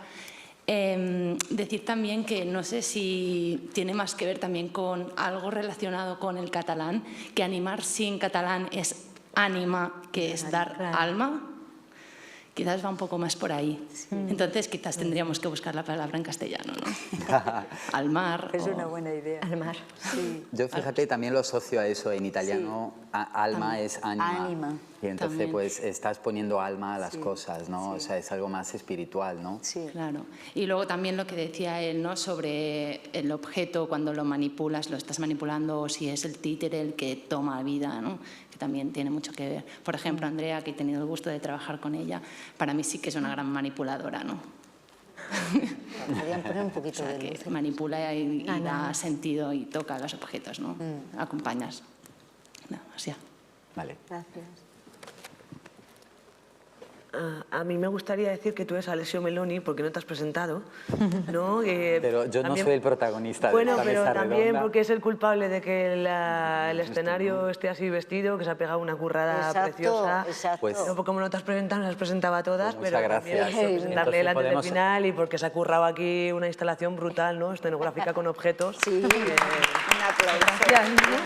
Decir también que no sé si tiene más que ver también con algo relacionado con el catalán, que animar sin catalán es ánima, que es dar alma. Quizás va un poco más por ahí. Sí. Entonces, quizás tendríamos que buscar la palabra en castellano, ¿no? Almar. Es una buena idea. Almar. Sí. Yo, fíjate, también lo asocio a eso. En italiano, sí. Alma es ánima. Ánima. Y entonces, También. pues, estás poniendo alma a las Sí, cosas, ¿no? sí. O sea, es algo más espiritual, ¿no? Sí. Claro. Y luego también lo que decía él, ¿no? Sobre el objeto, cuando lo manipulas, lo estás manipulando, o si es el títere el que toma vida, ¿no? Que también tiene mucho que ver. Por ejemplo, Andrea, que he tenido el gusto de trabajar con ella, para mí sí que es una gran manipuladora, ¿no? Podrían poner un poquito O sea, de que luz. manipula y da sentido y toca los objetos, ¿no? Acompañas. No, así. Vale. Gracias. A mí me gustaría decir que tú eres Alessio Meloni porque no te has presentado, ¿no? Pero yo también, no soy el protagonista de esta mesa redonda. Bueno, pero también porque es el culpable de que el escenario esté así vestido, que se ha pegado una currada preciosa. Exacto. Pues, no, como no te has presentado, las presentaba a todas, pues pero gracias. también hay que presentarle el antes del final y porque se ha currado aquí una instalación brutal, ¿no? Escenográfica con objetos. Sí, un aplauso. Gracias, ¿no?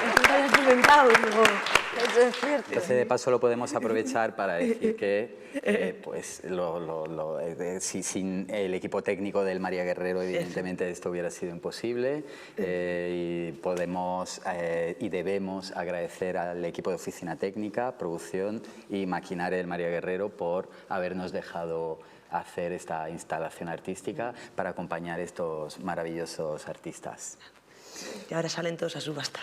Esto lo habías comentado, digo... Eso es cierto. Entonces, de paso, lo podemos aprovechar para decir que pues, sin el equipo técnico del María Guerrero, evidentemente, esto hubiera sido imposible. Y podemos y debemos agradecer al equipo de oficina técnica, producción y maquinaria del María Guerrero por habernos dejado hacer esta instalación artística para acompañar a estos maravillosos artistas. Y ahora salen todos a subasta.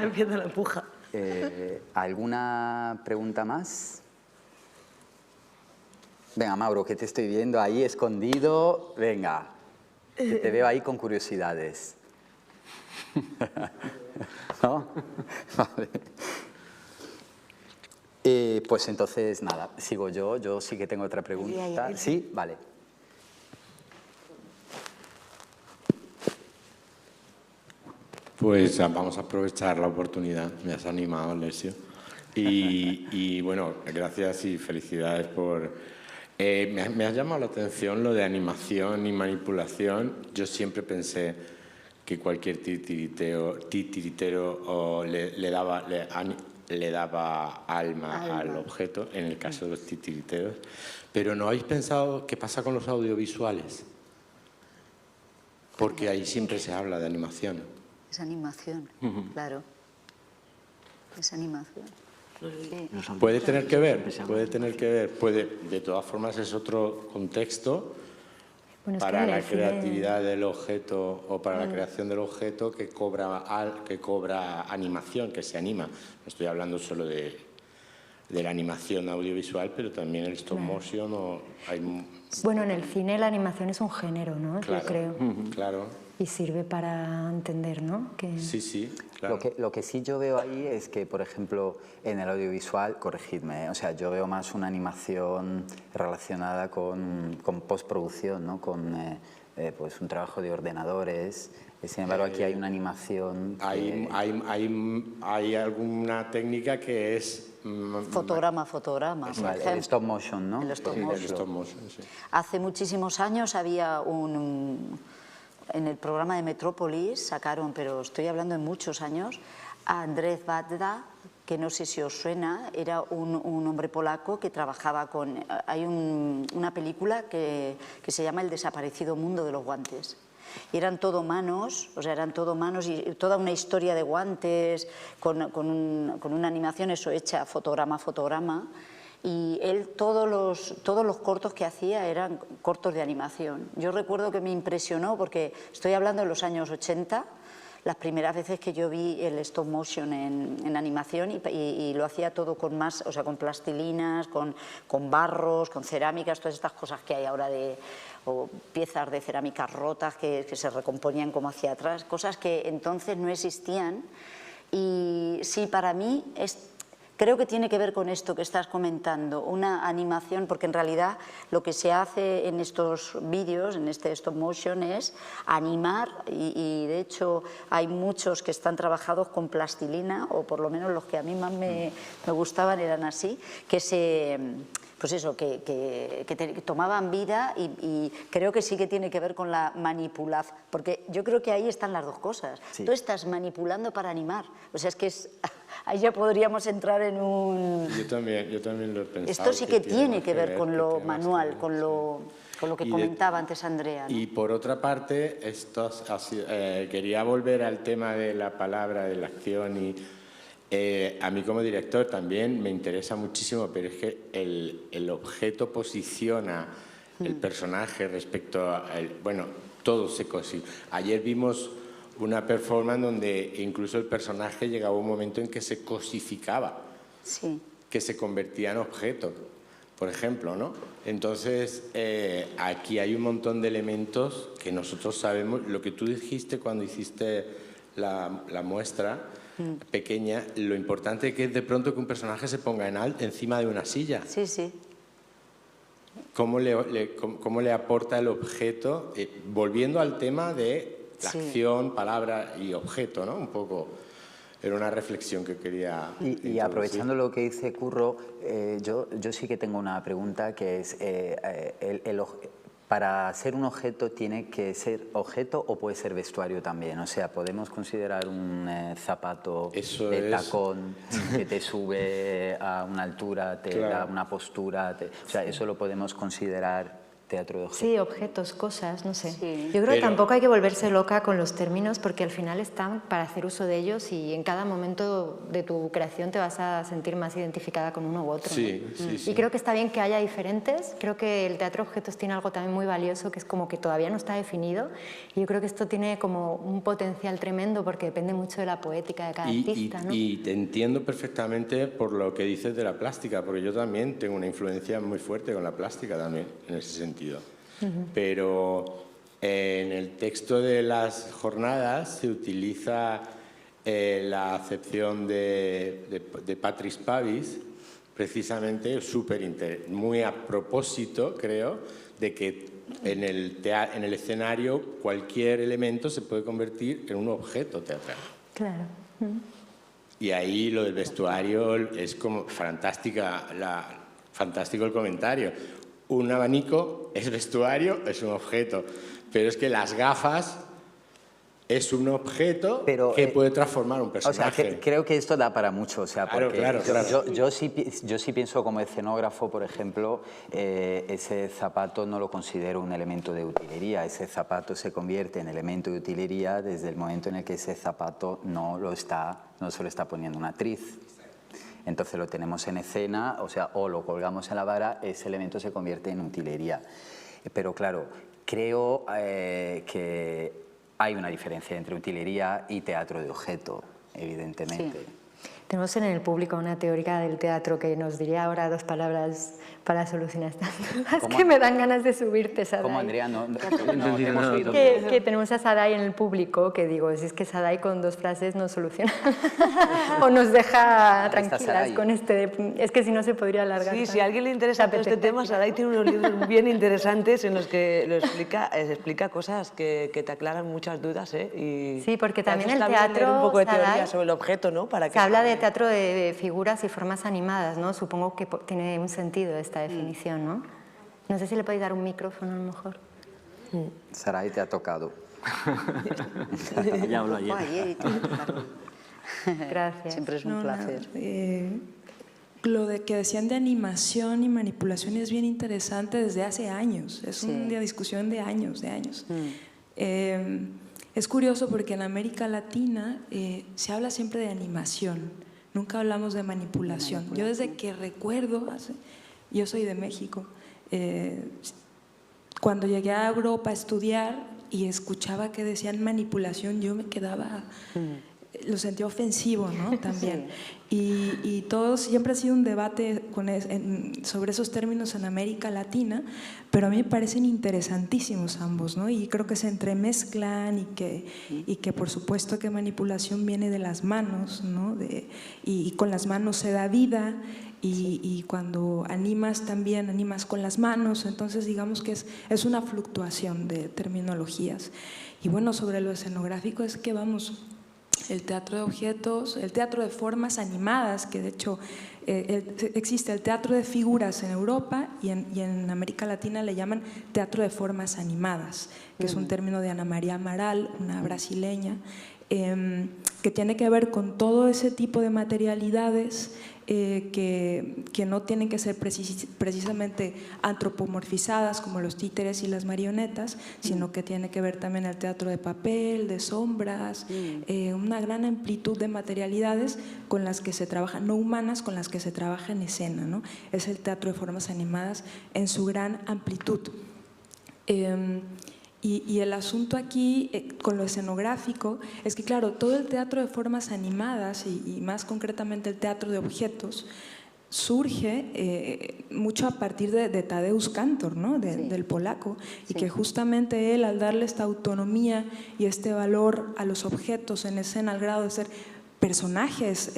Empieza la empuja. ¿Alguna pregunta más? Venga, Mauro, que te estoy viendo ahí escondido. Venga, que te veo ahí con curiosidades. ¿No? Vale. Pues entonces, nada, sigo yo. Yo sí que tengo otra pregunta. ¿Sí? Vale. Pues vamos a aprovechar la oportunidad, me has animado, Alessio. Y bueno, gracias y felicidades por... me ha llamado la atención lo de animación y manipulación. Yo siempre pensé que cualquier titiritero le daba alma al objeto, en el caso de los titiriteros. Pero ¿no habéis pensado qué pasa con los audiovisuales? Porque ahí siempre se habla de animación. Es animación, claro. Es animación. Sí. Puede tener que ver, de todas formas es otro contexto para la creatividad del objeto o para la creación del objeto que cobra animación, que se anima. No estoy hablando solo de la animación audiovisual, pero también el stop motion. Bueno, en el cine la animación es un género, ¿no? Claro, yo creo. Claro. Y sirve para entender, ¿no? Que... Sí, claro. Lo que sí yo veo ahí es que, por ejemplo, en el audiovisual, corregidme, o sea, yo veo más una animación relacionada con postproducción, ¿no? Con pues un trabajo de ordenadores. Sin embargo, aquí hay una animación... Hay alguna técnica que es... Fotograma, vale, el stop motion, ¿no? El stop motion. Sí. Hace muchísimos años había en el programa de Metrópolis sacaron, pero estoy hablando de muchos años, a Andrzej Wajda, que no sé si os suena, era un hombre polaco que trabajaba con... Hay una película que se llama El desaparecido mundo de los guantes. Y eran todo manos, y toda una historia de guantes con una animación eso hecha fotograma a fotograma. Y él, todos los cortos que hacía eran cortos de animación. Yo recuerdo que me impresionó porque estoy hablando de los años 80, las primeras veces que yo vi el stop motion en animación y lo hacía todo con con plastilinas, con barros, con cerámicas, todas estas cosas que hay ahora o piezas de cerámicas rotas que se recomponían como hacia atrás, cosas que entonces no existían. Y sí, para mí creo que tiene que ver con esto que estás comentando, una animación, porque en realidad lo que se hace en estos vídeos, en este stop motion, es animar y de hecho hay muchos que están trabajados con plastilina, o por lo menos los que a mí más me gustaban eran así, que tomaban vida y creo que sí que tiene que ver con la manipulación, porque yo creo que ahí están las dos cosas. Sí. Tú estás manipulando para animar, o sea, es que ahí ya podríamos entrar en un... Yo también lo he pensado. Esto sí que tiene que ver con lo manual, con lo que comentaba antes Andrea, ¿no? Y por otra parte, quería volver al tema de la palabra, de la acción y... a mí como director también me interesa muchísimo, pero es que el objeto posiciona el personaje respecto a... Bueno, todo se cosiciona. Ayer vimos una performance donde incluso el personaje llegaba a un momento en que se cosificaba, sí, que se convertía en objeto, por ejemplo, ¿no? Entonces, aquí hay un montón de elementos que nosotros sabemos. Lo que tú dijiste cuando hiciste la muestra... pequeña, lo importante que es de pronto que un personaje se ponga encima de una silla. Sí, sí. ¿Cómo le aporta el objeto? Volviendo al tema de la acción, palabra y objeto, ¿no? Un poco, era una reflexión que quería Y aprovechando lo que dice Curro, yo sí que tengo una pregunta, que es, para ser un objeto, ¿tiene que ser objeto o puede ser vestuario también? O sea, ¿podemos considerar un zapato de tacón que te sube a una altura, te da una postura? O sea, ¿eso lo podemos considerar teatro de objetos? Sí, objetos, cosas, no sé. Sí. Yo creo que tampoco hay que volverse loca con los términos, porque al final están para hacer uso de ellos y en cada momento de tu creación te vas a sentir más identificada con uno u otro. Sí, ¿no? sí, sí. Y creo que está bien que haya diferentes. Creo que el teatro de objetos tiene algo también muy valioso, que es como que todavía no está definido. Y yo creo que esto tiene como un potencial tremendo, porque depende mucho de la poética de cada artista, ¿no? Y te entiendo perfectamente por lo que dices de la plástica, porque yo también tengo una influencia muy fuerte con la plástica también, en ese sentido. Pero en el texto de las jornadas se utiliza la acepción de Patris Pavis, precisamente muy a propósito, creo, de que en el escenario cualquier elemento se puede convertir en un objeto teatral. Claro. Y ahí lo del vestuario es como fantástico el comentario. Un abanico es vestuario, es un objeto, pero es que las gafas es un objeto que puede transformar un personaje. O sea, creo que esto da para mucho, o sea, porque claro. Yo sí pienso como escenógrafo, por ejemplo, ese zapato no lo considero un elemento de utilería. Ese zapato se convierte en elemento de utilería desde el momento en el que ese zapato no se lo está poniendo una actriz. Entonces lo tenemos en escena, o sea, o lo colgamos en la vara, ese elemento se convierte en utilería. Pero claro, creo que hay una diferencia entre utilería y teatro de objeto, evidentemente. Sí. Tenemos en el público una teórica del teatro que nos diría ahora 2 palabras para solucionar estas dudas, que me dan ganas de subirte, Sadai. ¿Cómo, Andrea? No hemos oído. Que tenemos a Sadai en el público, que digo, si es que Sadai con 2 frases nos soluciona o nos deja tranquilas con este... Es que si no se podría alargar. Sí, si a alguien le interesa todo este tema, Sadai tiene unos libros bien interesantes en los que explica cosas que te aclaran muchas dudas. Sí, porque también el teatro teatro, un poco de teoría Sadai, sobre el objeto, ¿no? Para que se habla de teatro de figuras y formas animadas, ¿no? Supongo que tiene un sentido esta definición, ¿no? No sé si le podéis dar un micrófono a lo mejor. Sarai, te ha tocado. Ya hablo ayer. Gracias. Siempre es un placer. Lo de que decían de animación y manipulación es bien interesante desde hace años. Es una discusión de años, Es curioso porque en América Latina se habla siempre de animación, nunca hablamos de manipulación. Yo desde que recuerdo, yo soy de México, cuando llegué a Europa a estudiar y escuchaba que decían manipulación, yo me quedaba, lo sentía ofensivo, ¿no? También. Y todo siempre ha sido un debate sobre esos términos en América Latina, pero a mí me parecen interesantísimos ambos, ¿no? Y creo que se entremezclan y que por supuesto que manipulación viene de las manos, ¿no? Y con las manos se da vida. Y cuando animas también animas con las manos, entonces digamos que es una fluctuación de terminologías. Y bueno, sobre lo escenográfico es que vamos, el teatro de objetos, el teatro de formas animadas, que de hecho existe el teatro de figuras en Europa y en América Latina le llaman teatro de formas animadas, que es un término de Ana María Amaral, una brasileña, que tiene que ver con todo ese tipo de materialidades que no tienen que ser precisamente antropomorfizadas como los títeres y las marionetas, sino que tiene que ver también el teatro de papel, de sombras, una gran amplitud de materialidades con las que se trabaja, no humanas, con las que se trabaja en escena, ¿no? Es el teatro de formas animadas en su gran amplitud. Y el asunto aquí con lo escenográfico es que, claro, todo el teatro de formas animadas y más concretamente el teatro de objetos surge mucho a partir de Tadeusz Kantor, ¿no? Del polaco, y que justamente él, al darle esta autonomía y este valor a los objetos en escena al grado de ser personajes,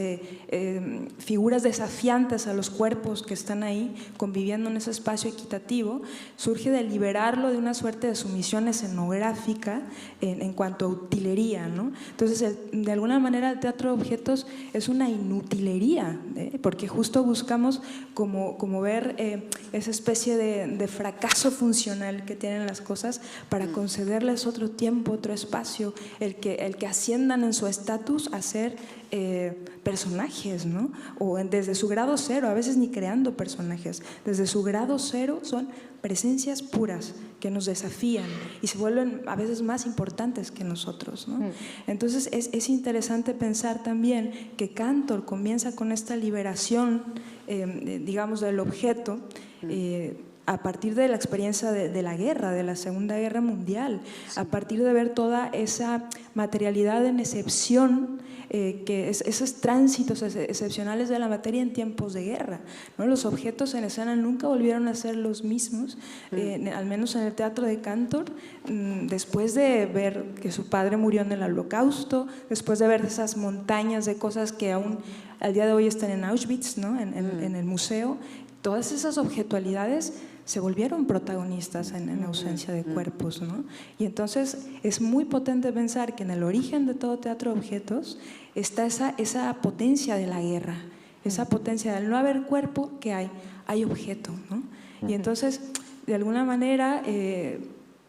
figuras desafiantes a los cuerpos que están ahí conviviendo en ese espacio equitativo, surge de liberarlo de una suerte de sumisión escenográfica en cuanto a utilería, ¿no? Entonces, de alguna manera el teatro de objetos es una inutilería, porque justo buscamos como ver esa especie de fracaso funcional que tienen las cosas para concederles otro tiempo, otro espacio, el que asciendan en su estatus a ser personajes, ¿no? O desde su grado cero, a veces ni creando personajes, desde su grado cero son presencias puras que nos desafían y se vuelven a veces más importantes que nosotros, ¿no? Entonces es interesante pensar también que Cantor comienza con esta liberación, digamos, del objeto, a partir de la experiencia de la guerra, de la Segunda Guerra Mundial, a partir de ver toda esa materialidad en excepción, esos tránsitos excepcionales de la materia en tiempos de guerra, ¿no? Los objetos en escena nunca volvieron a ser los mismos, al menos en el teatro de Cantor, después de ver que su padre murió en el Holocausto, después de ver esas montañas de cosas que aún al día de hoy están en Auschwitz, ¿no? en el museo, todas esas objetualidades se volvieron protagonistas en ausencia de cuerpos, ¿no? Y entonces es muy potente pensar que en el origen de todo teatro de objetos está esa potencia de la guerra, esa potencia del no haber cuerpo que hay objeto, ¿no? Y entonces, de alguna manera,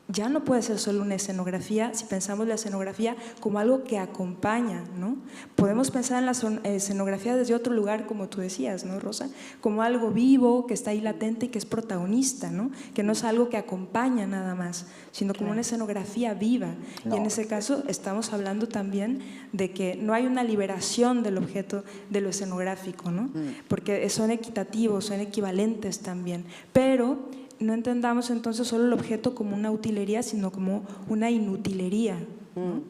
ya no puede ser solo una escenografía si pensamos la escenografía como algo que acompaña, ¿no? Podemos pensar en la escenografía desde otro lugar, como tú decías, ¿no, Rosa? Como algo vivo, que está ahí latente y que es protagonista, ¿no? Que no es algo que acompaña nada más, sino como una escenografía viva. Y en ese caso estamos hablando también de que no hay una liberación del objeto de lo escenográfico, ¿no? Porque son equitativos, son equivalentes también, pero no entendamos entonces solo el objeto como una utilería, sino como una inutilería, ¿no?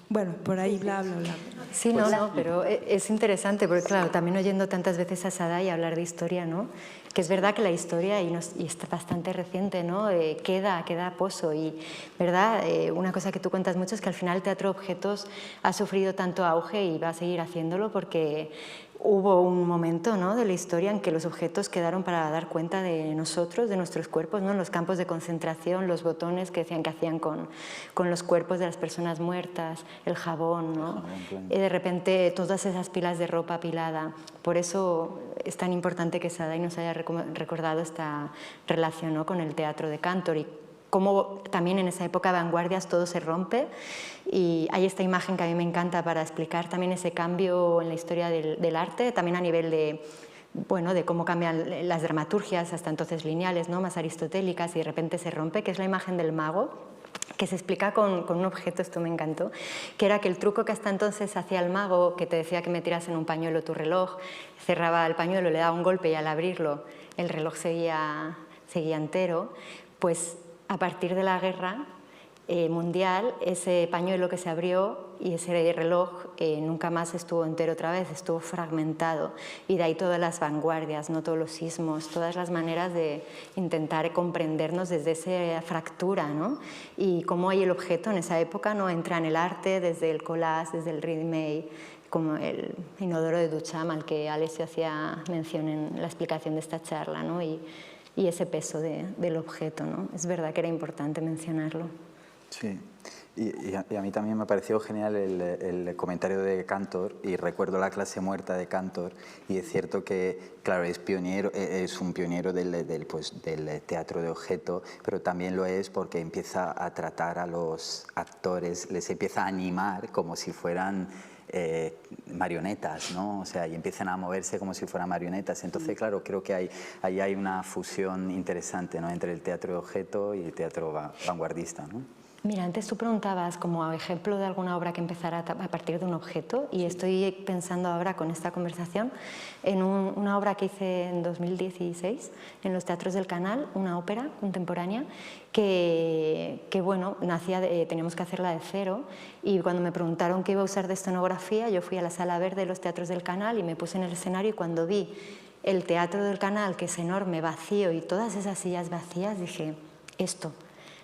Bueno, por ahí bla, bla, bla. Sí, pero es interesante porque, claro, también oyendo tantas veces a Sadai hablar de historia, ¿no? Que es verdad que la historia, y está bastante reciente, ¿no? queda pozo y, ¿verdad? Una cosa que tú cuentas mucho es que al final el teatro de objetos ha sufrido tanto auge y va a seguir haciéndolo porque hubo un momento, ¿no? de la historia en que los objetos quedaron para dar cuenta de nosotros, de nuestros cuerpos, ¿no? En los campos de concentración, los botones que decían que hacían con los cuerpos de las personas muertas, el jabón, ¿no? Y de repente todas esas pilas de ropa apilada. Por eso es tan importante que Sadai nos haya recordado esta relación, ¿no? con el teatro de Cantor y cómo también en esa época de vanguardias todo se rompe y hay esta imagen que a mí me encanta para explicar también ese cambio en la historia del arte, también a nivel de cómo cambian las dramaturgias, hasta entonces lineales, ¿no? más aristotélicas, y de repente se rompe, que es la imagen del mago, que se explica con un objeto, esto me encantó, que era que el truco que hasta entonces hacía el mago, que te decía que metieras en un pañuelo tu reloj, cerraba el pañuelo, le daba un golpe y al abrirlo el reloj seguía entero, pues a partir de la guerra mundial, ese pañuelo que se abrió y ese reloj nunca más estuvo entero otra vez, estuvo fragmentado. Y de ahí todas las vanguardias, ¿no? todos los sismos, todas las maneras de intentar comprendernos desde esa fractura, ¿no? Y cómo ahí el objeto en esa época no entra en el arte, desde el collage, desde el ready-made, como el inodoro de Duchamp al que Alessio hacía mención en la explicación de esta charla, ¿no? y ese peso del objeto, ¿no? Es verdad que era importante mencionarlo. Sí, y a mí también me pareció genial el comentario de Cantor, y recuerdo la clase muerta de Cantor, y es cierto que, claro, es un pionero del teatro de objeto, pero también lo es porque empieza a tratar a los actores, les empieza a animar como si fueran marionetas, ¿no? O sea, y empiezan a moverse como si fueran marionetas. Entonces, claro, creo que ahí hay una fusión interesante, ¿no? entre el teatro de objeto y el teatro vanguardista, ¿no? Mira, antes tú preguntabas como ejemplo de alguna obra que empezara a partir de un objeto, y estoy pensando ahora con esta conversación en una obra que hice en 2016 en los Teatros del Canal, una ópera contemporánea que nacía teníamos que hacerla de cero, y cuando me preguntaron qué iba a usar de escenografía, yo fui a la Sala Verde de los Teatros del Canal y me puse en el escenario, y cuando vi el Teatro del Canal, que es enorme, vacío, y todas esas sillas vacías, dije, esto.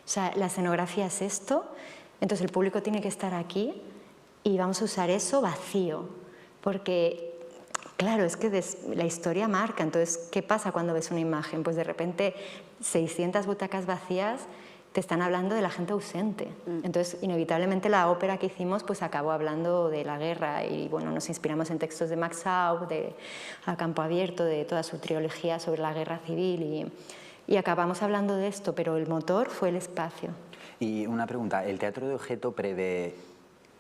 O sea, la escenografía es esto, entonces el público tiene que estar aquí y vamos a usar eso vacío, porque claro, es que la historia marca. Entonces, ¿qué pasa cuando ves una imagen? Pues de repente 600 butacas vacías te están hablando de la gente ausente. Entonces, inevitablemente la ópera que hicimos pues acabó hablando de la guerra y bueno, nos inspiramos en textos de Max Aub, de A Campo Abierto, de toda su trilogía sobre la guerra civil y acabamos hablando de esto, pero el motor fue el espacio. Y una pregunta, ¿el teatro de objeto prevé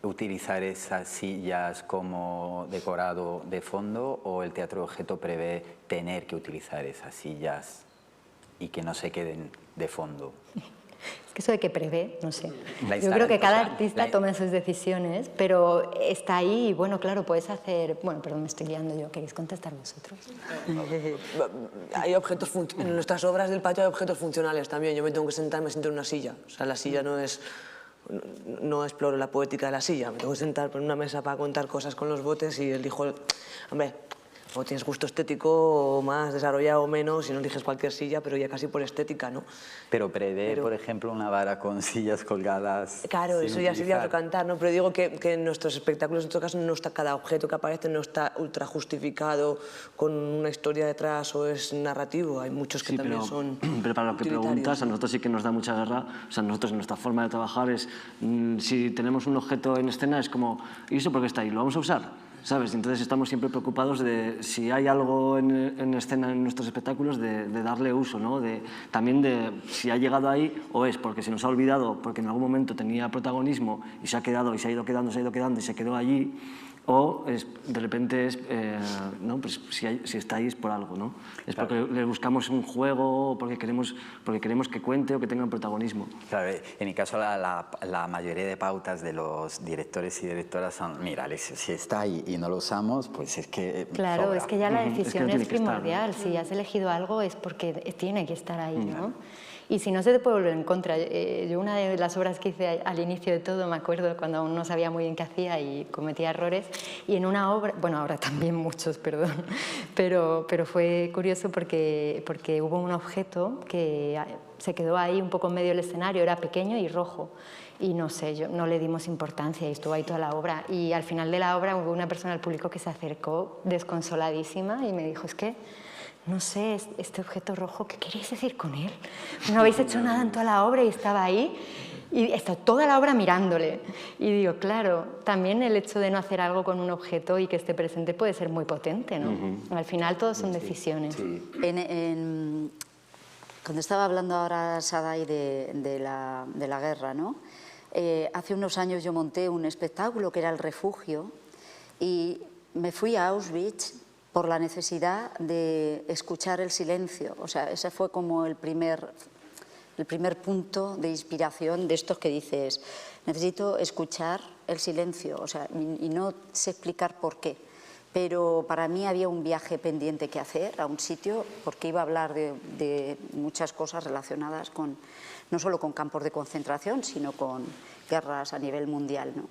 utilizar esas sillas como decorado de fondo o el teatro de objeto prevé tener que utilizar esas sillas y que no se queden de fondo? Es que eso de que prevé, no sé. Yo creo que cada artista toma sus decisiones, pero está ahí y bueno, claro, puedes hacer... Bueno, perdón, me estoy liando yo, ¿queréis contestar vosotros? Hay objetos en nuestras obras del patio hay objetos funcionales también. Yo me tengo que sentar, me siento en una silla. O sea, la silla no exploro la poética de la silla. Me tengo que sentar en una mesa para contar cosas con los botes y elijo... Hombre, o tienes gusto estético o más desarrollado o menos y no eliges cualquier silla, pero ya casi por estética, ¿no? Pero prevé, por ejemplo, una vara con sillas colgadas. Claro, eso ya sería otro cantar, ¿no? Pero digo que en nuestros espectáculos, en todo caso, no está cada objeto que aparece, no está ultra justificado con una historia detrás o es narrativo. Hay muchos que también son. Pero para lo que preguntas, a nosotros sí que nos da mucha guerra. O sea, nosotros, nuestra forma de trabajar es, si tenemos un objeto en escena, es como, ¿y eso por qué está ahí? ¿Lo vamos a usar? ¿Sabes? Entonces estamos siempre preocupados de si hay algo en escena en nuestros espectáculos de darle uso, ¿no? También de si ha llegado ahí o es porque se nos ha olvidado, porque en algún momento tenía protagonismo y se ha quedado y se ha ido quedando y se quedó allí, o de repente ¿no? Pues si está ahí es por algo, ¿no? Es porque le buscamos un juego o porque queremos que cuente o que tenga un protagonismo. Claro, en mi caso la mayoría de pautas de los directores y directoras son, mira, Alexio, si está ahí y no lo usamos, pues es que claro, sobra. Es que ya la decisión es primordial. Estar, ¿no? Si has elegido algo es porque tiene que estar ahí, ¿no? Y si no, se te puede volver en contra. Yo una de las obras que hice al inicio de todo, me acuerdo cuando aún no sabía muy bien qué hacía y cometía errores, y en una obra, bueno, ahora también muchos, perdón, pero fue curioso porque hubo un objeto que se quedó ahí un poco en medio del escenario, era pequeño y rojo, y no sé, no le dimos importancia y estuvo ahí toda la obra, y al final de la obra hubo una persona del público que se acercó desconsoladísima y me dijo, es que no sé, este objeto rojo, ¿qué queréis decir con él? No habéis hecho nada en toda la obra y estaba ahí y está toda la obra mirándole. Y digo, claro, también el hecho de no hacer algo con un objeto y que esté presente puede ser muy potente, ¿no? Al final todo son decisiones. Sí. Cuando estaba hablando ahora Sadai de la guerra, ¿no? Hace unos años yo monté un espectáculo que era El Refugio y me fui a Auschwitz por la necesidad de escuchar el silencio. O sea, ese fue como el primer punto de inspiración de estos que dices, necesito escuchar el silencio, o sea, y no sé explicar por qué. Pero para mí había un viaje pendiente que hacer a un sitio porque iba a hablar de muchas cosas relacionadas con, no solo con campos de concentración, sino con guerras a nivel mundial, ¿no?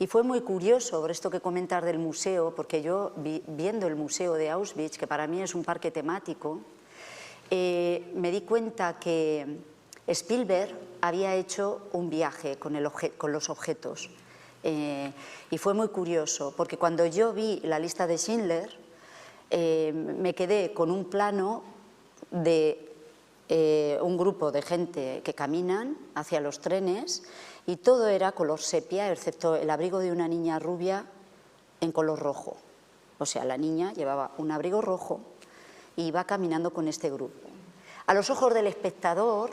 Y fue muy curioso por esto que comentas del museo, porque yo viendo el museo de Auschwitz, que para mí es un parque temático, me di cuenta que Spielberg había hecho un viaje con los objetos. Y fue muy curioso, porque cuando yo vi la lista de Schindler, me quedé con un plano de un grupo de gente que caminan hacia los trenes y todo era color sepia, excepto el abrigo de una niña rubia en color rojo. O sea, la niña llevaba un abrigo rojo y iba caminando con este grupo. A los ojos del espectador,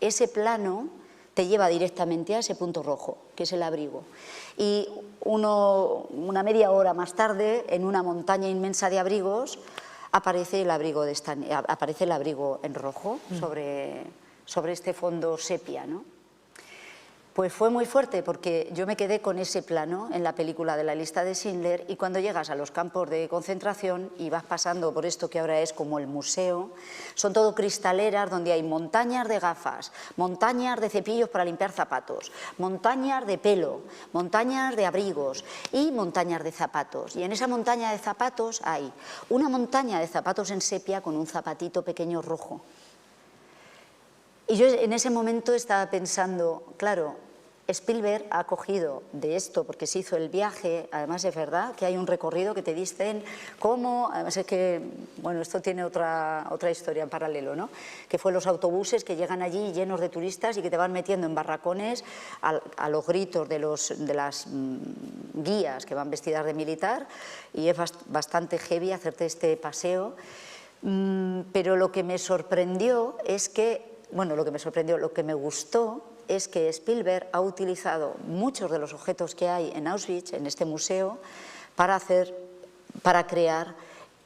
ese plano te lleva directamente a ese punto rojo, que es el abrigo. Y una media hora más tarde, en una montaña inmensa de abrigos, aparece el abrigo en rojo sobre este fondo sepia, ¿no? Pues fue muy fuerte porque yo me quedé con ese plano en la película de la lista de Schindler y cuando llegas a los campos de concentración y vas pasando por esto que ahora es como el museo, son todo cristaleras donde hay montañas de gafas, montañas de cepillos para limpiar zapatos, montañas de pelo, montañas de abrigos y montañas de zapatos. Y en esa montaña de zapatos hay una montaña de zapatos en sepia con un zapatito pequeño rojo. Y yo en ese momento estaba pensando, claro, Spielberg ha cogido de esto, porque se hizo el viaje, además es verdad que hay un recorrido que te dicen cómo, además es que, bueno, esto tiene otra historia en paralelo, ¿no? Que fue los autobuses que llegan allí llenos de turistas y que te van metiendo en barracones a los gritos de las guías que van vestidas de militar, y es bastante heavy hacerte este paseo. Pero lo que me sorprendió es que, bueno, lo que me gustó es que Spielberg ha utilizado muchos de los objetos que hay en Auschwitz, en este museo, para crear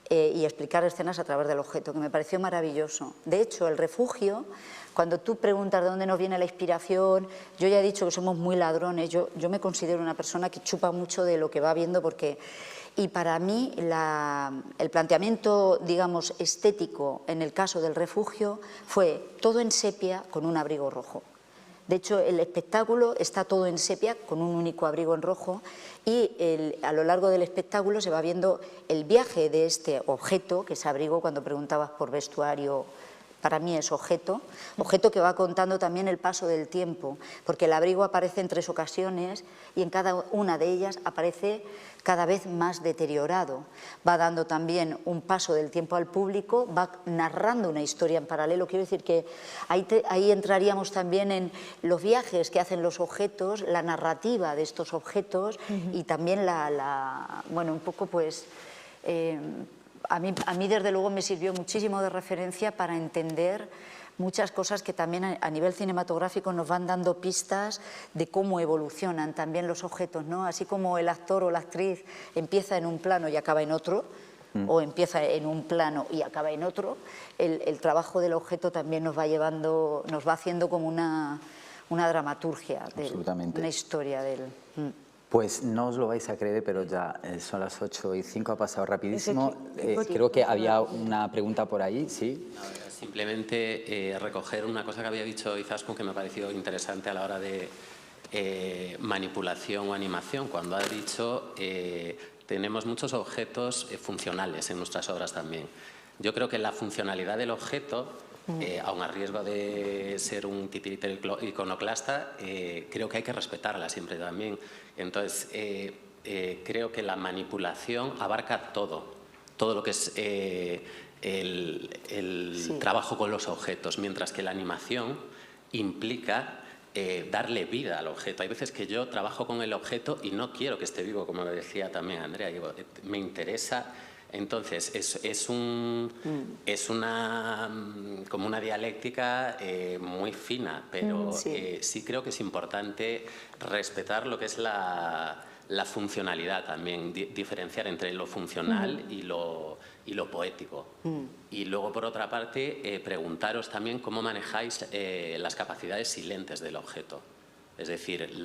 y explicar escenas a través del objeto, que me pareció maravilloso. De hecho, el refugio, cuando tú preguntas de dónde nos viene la inspiración, yo ya he dicho que somos muy ladrones, yo me considero una persona que chupa mucho de lo que va viendo, porque... Y para mí el planteamiento, digamos, estético en el caso del refugio fue todo en sepia con un abrigo rojo. De hecho, el espectáculo está todo en sepia con un único abrigo en rojo, y a lo largo del espectáculo se va viendo el viaje de este objeto, que es abrigo. Cuando preguntabas por vestuario, para mí es objeto que va contando también el paso del tiempo, porque el abrigo aparece en 3 ocasiones y en cada una de ellas aparece cada vez más deteriorado. Va dando también un paso del tiempo al público, va narrando una historia en paralelo. Quiero decir que ahí entraríamos también en los viajes que hacen los objetos, la narrativa de estos objetos, y también bueno, un poco pues... A mí desde luego me sirvió muchísimo de referencia para entender muchas cosas que también a nivel cinematográfico nos van dando pistas de cómo evolucionan también los objetos, ¿no? Así como el actor o la actriz empieza en un plano y acaba en otro, o empieza en un plano y acaba en otro, el trabajo del objeto también nos va llevando, nos va haciendo como una dramaturgia, una historia del... Pues no os lo vais a creer, pero ya son las 8:05, ha pasado rapidísimo. Creo que había una pregunta por ahí, ¿sí? Simplemente recoger una cosa que había dicho Izaskun, que me ha parecido interesante a la hora de manipulación o animación, cuando ha dicho tenemos muchos objetos funcionales en nuestras obras también. Yo creo que la funcionalidad del objeto, aun a riesgo de ser un titiritero iconoclasta, creo que hay que respetarla siempre también. Entonces, creo que la manipulación abarca todo lo que es el trabajo con los objetos, mientras que la animación implica darle vida al objeto. Hay veces que yo trabajo con el objeto y no quiero que esté vivo, como lo decía también Andrea, digo, me interesa. Entonces, es como una dialéctica muy fina, pero sí creo que es importante respetar lo que es la funcionalidad también, diferenciar entre lo funcional y lo poético. Y luego, por otra parte, preguntaros también cómo manejáis las capacidades silentes del objeto. Es decir,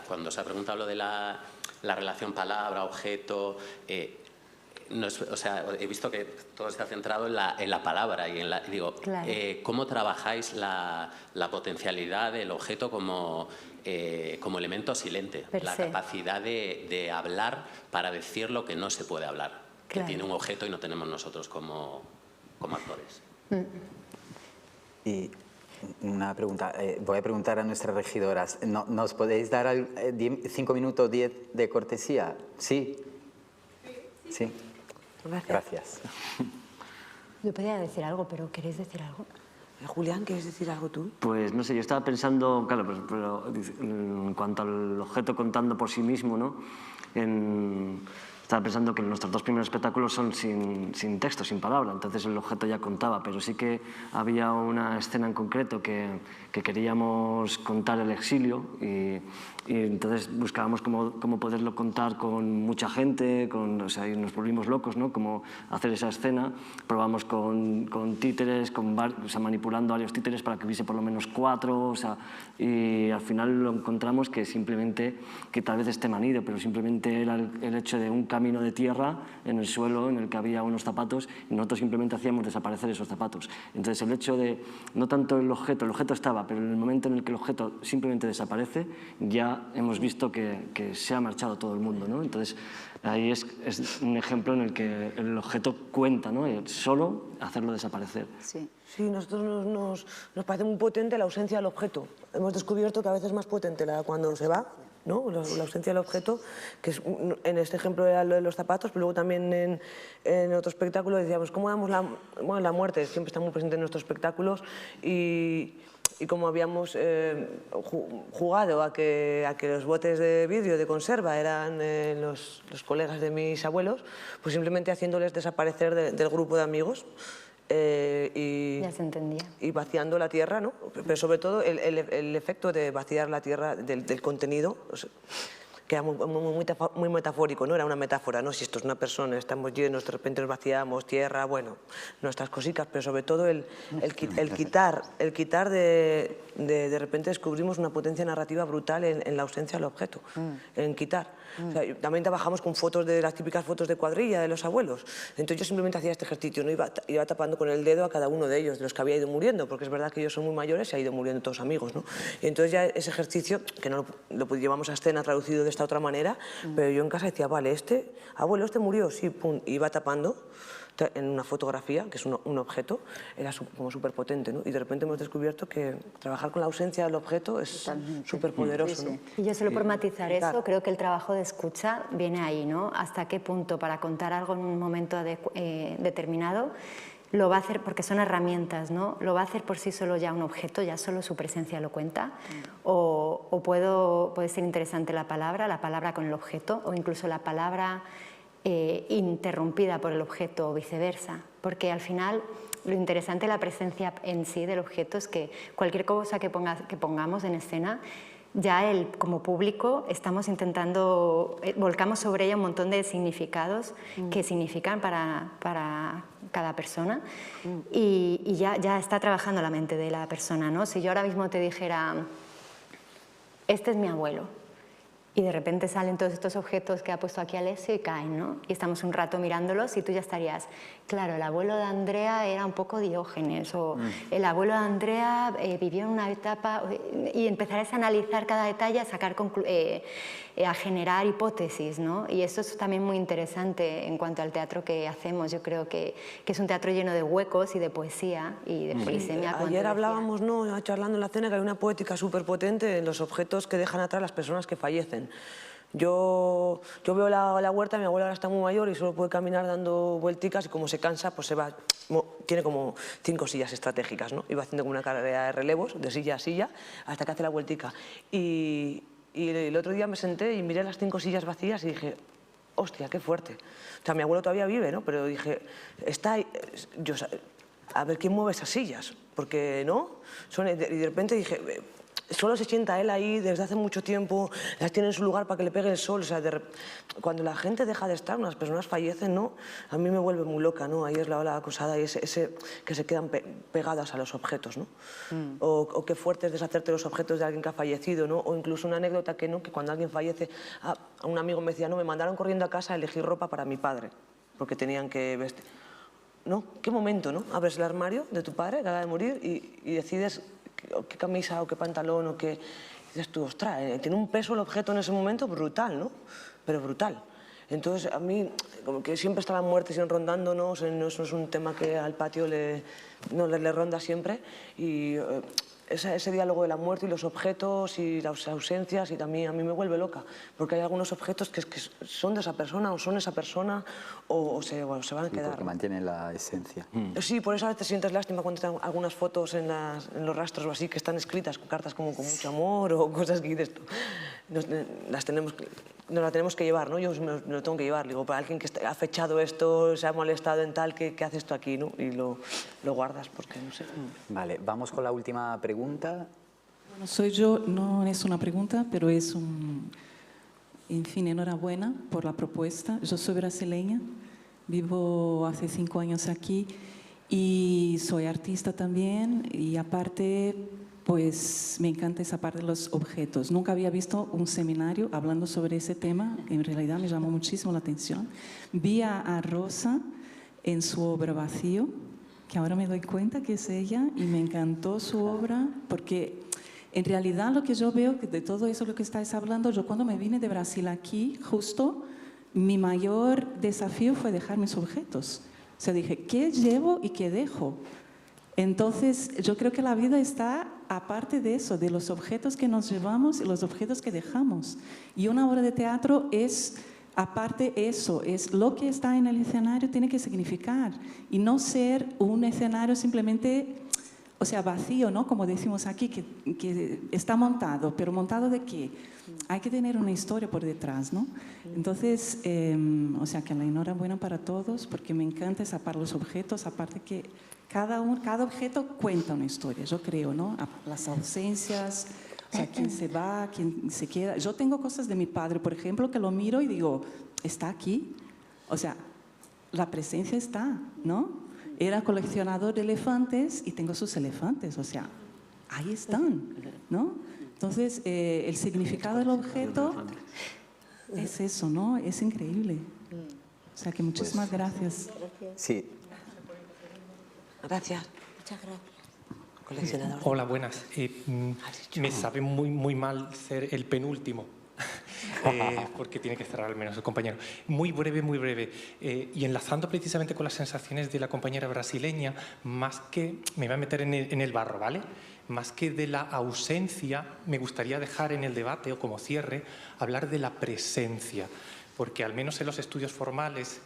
cuando os ha preguntado lo de la relación palabra-objeto... o sea, he visto que todo está centrado en la palabra y digo, claro. ¿Cómo trabajáis la potencialidad del objeto como elemento silente? La capacidad de hablar para decir lo que no se puede hablar, claro, que tiene un objeto y no tenemos nosotros como actores. Y una pregunta, voy a preguntar a nuestras regidoras, ¿nos podéis dar 5 minutos 10 de cortesía? ¿Sí? Sí. Gracias. Yo podría decir algo, pero ¿queréis decir algo? Julián, ¿quieres decir algo tú? Pues no sé, yo estaba pensando, claro, pero en cuanto al objeto contando por sí mismo, ¿no? Estaba pensando que nuestros 2 primeros espectáculos son sin texto, sin palabra, entonces el objeto ya contaba, pero sí que había una escena en concreto que queríamos contar el exilio y entonces buscábamos cómo poderlo contar con mucha gente, o sea, y nos volvimos locos, ¿no? Cómo hacer esa escena. Probamos con títeres, o sea, manipulando varios títeres para que hubiese por lo menos 4, o sea, y al final lo encontramos que simplemente, que tal vez esté manido, pero simplemente era el hecho de un camino de tierra en el suelo en el que había unos zapatos y nosotros simplemente hacíamos desaparecer esos zapatos. Entonces el hecho de, no tanto el objeto estaba, pero en el momento en el que el objeto simplemente desaparece, ya hemos visto que se ha marchado todo el mundo, ¿no? Entonces ahí es un ejemplo en el que el objeto cuenta, ¿no? Solo hacerlo desaparecer. Sí. Sí, nosotros nos parece muy potente la ausencia del objeto. Hemos descubierto que a veces es más potente cuando se va, ¿no? La ausencia del objeto, que es, en este ejemplo era lo de los zapatos, pero luego también en otro espectáculo decíamos, ¿cómo damos la muerte? Siempre está muy presente en nuestros espectáculos y como habíamos jugado a que los botes de vidrio de conserva eran los colegas de mis abuelos, pues simplemente haciéndoles desaparecer del grupo de amigos. Ya se entendía. Y vaciando la tierra, ¿no? Pero sobre todo el efecto de vaciar la tierra del contenido, o sea, que era muy metafórico, ¿no? Era una metáfora, ¿no? Si esto es una persona, estamos llenos, de repente nos vaciamos, tierra, bueno, nuestras cositas, pero sobre todo el quitar de repente descubrimos una potencia narrativa brutal en la ausencia del objeto, en quitar. O sea, también trabajamos con fotos de las típicas fotos de cuadrilla de los abuelos. Entonces yo simplemente hacía este ejercicio, ¿no? Iba tapando con el dedo a cada uno de ellos, de los que había ido muriendo, porque es verdad que ellos son muy mayores y ha ido muriendo todos amigos, ¿no? Y entonces ya ese ejercicio, que no lo llevamos a escena traducido de esta otra manera, pero yo en casa decía, vale, abuelo, este murió, sí, pum, y iba tapando en una fotografía, que es un objeto, era como súper potente, ¿no? Y de repente hemos descubierto que trabajar con la ausencia del objeto es súper poderoso, ¿no? Y yo solo por matizar eso, creo que el trabajo de escucha viene ahí, ¿no? Hasta qué punto para contar algo en un momento determinado lo va a hacer, porque son herramientas, ¿no? Lo va a hacer por sí solo ya un objeto, ya solo su presencia lo cuenta, o puede ser interesante la palabra con el objeto, o incluso la palabra interrumpida por el objeto o viceversa, porque al final lo interesante de la presencia en sí del objeto es que cualquier cosa que pongamos en escena, ya como público estamos intentando, volcamos sobre ella un montón de significados que significan para cada persona y ya está trabajando la mente de la persona, ¿no? Si yo ahora mismo te dijera, este es mi abuelo, y de repente salen todos estos objetos que ha puesto aquí Alessio y caen, ¿no? Y estamos un rato mirándolos y tú ya estarías, claro, el abuelo de Andrea era un poco Diógenes, o el abuelo de Andrea vivió en una etapa, y empezarás a analizar cada detalle, a generar hipótesis, ¿no? Y eso es también muy interesante en cuanto al teatro que hacemos. Yo creo que es un teatro lleno de huecos y de poesía y de polisemia. Ayer hablábamos, ¿no?, charlando en la cena, que hay una poética súper potente en los objetos que dejan atrás las personas que fallecen. Yo veo la huerta, mi abuela ahora está muy mayor y solo puede caminar dando vuelticas y como se cansa, pues se va, tiene como 5 sillas estratégicas, ¿no? Y va haciendo como una carrera de relevos, de silla a silla, hasta que hace la vueltica. Y el otro día me senté y miré las 5 sillas vacías y dije, hostia, qué fuerte. O sea, mi abuelo todavía vive, ¿no? Pero dije, está ahí, a ver quién mueve esas sillas, porque, ¿no? Y de repente dije, solo se sienta él ahí desde hace mucho tiempo, las tiene en su lugar para que le pegue el sol. O sea, cuando la gente deja de estar, unas personas fallecen, ¿no? A mí me vuelve muy loca, ¿no? Ahí es la ola acosada y ese que se quedan pegadas a los objetos, ¿no? O qué fuerte es deshacerte los objetos de alguien que ha fallecido, ¿no? O incluso una anécdota que cuando alguien fallece, un amigo me decía, no, me mandaron corriendo a casa a elegir ropa para mi padre, porque tenían que vestir. ¿No? ¿Qué momento, no? Abres el armario de tu padre, que acaba de morir, y decides qué camisa o qué pantalón o qué... Y dices tú, ostras, tiene un peso el objeto en ese momento brutal, ¿no? Pero brutal. Entonces, a mí, como que siempre está la muerte siguen rondándonos, eso es un tema que al patio le ronda siempre, y ese diálogo de la muerte y los objetos y las ausencias, y también a mí me vuelve loca, porque hay algunos objetos que son de esa persona o son esa persona o se van a quedar. Porque mantienen la esencia. Sí, por eso a veces sientes lástima cuando están algunas fotos en los rastros o así, que están escritas con cartas como con mucho amor o cosas que dices tú. Nos la tenemos que llevar, ¿no? Yo me lo tengo que llevar. Digo, para alguien que ha fechado esto, se ha molestado en tal, ¿qué hace esto aquí, no? Y lo guardas porque no sé. Vale, vamos con la última pregunta. Bueno, soy yo, no es una pregunta, pero es un... En fin, enhorabuena por la propuesta. Yo soy brasileña, vivo hace 5 años aquí y soy artista también, y aparte pues me encanta esa parte de los objetos. Nunca había visto un seminario hablando sobre ese tema, en realidad me llamó muchísimo la atención. Vi a Rosa en su obra Vacío, que ahora me doy cuenta que es ella, y me encantó su obra, porque en realidad lo que yo veo, que de todo eso lo que estáis hablando, yo cuando me vine de Brasil aquí, justo, mi mayor desafío fue dejar mis objetos. O sea, dije, ¿qué llevo y qué dejo? Entonces, yo creo que la vida está aparte de eso, de los objetos que nos llevamos y los objetos que dejamos. Y una obra de teatro es, aparte eso, es lo que está en el escenario tiene que significar y no ser un escenario simplemente, o sea, vacío, ¿no? Como decimos aquí, que está montado, pero ¿montado de qué? Hay que tener una historia por detrás, ¿no? Entonces, o sea, que la enhorabuena para todos, porque me encanta esa parte de los objetos, aparte que cada objeto cuenta una historia, yo creo, ¿no? Las ausencias, o sea, quién se va, quién se queda. Yo tengo cosas de mi padre, por ejemplo, que lo miro y digo, está aquí. O sea, la presencia está, ¿no? Era coleccionador de elefantes y tengo sus elefantes, o sea, ahí están, ¿no? Entonces, el significado del objeto es eso, ¿no? Es increíble. O sea, que muchísimas gracias. Sí. Gracias. Muchas gracias. Coleccionador. Hola, buenas. Me sabe muy mal ser el penúltimo, porque tiene que cerrar al menos el compañero. Muy breve, muy breve. Y enlazando precisamente con las sensaciones de la compañera brasileña, más que, me voy a meter en el barro, ¿vale? Más que de la ausencia, me gustaría dejar en el debate, o como cierre, hablar de la presencia, porque al menos en los estudios formales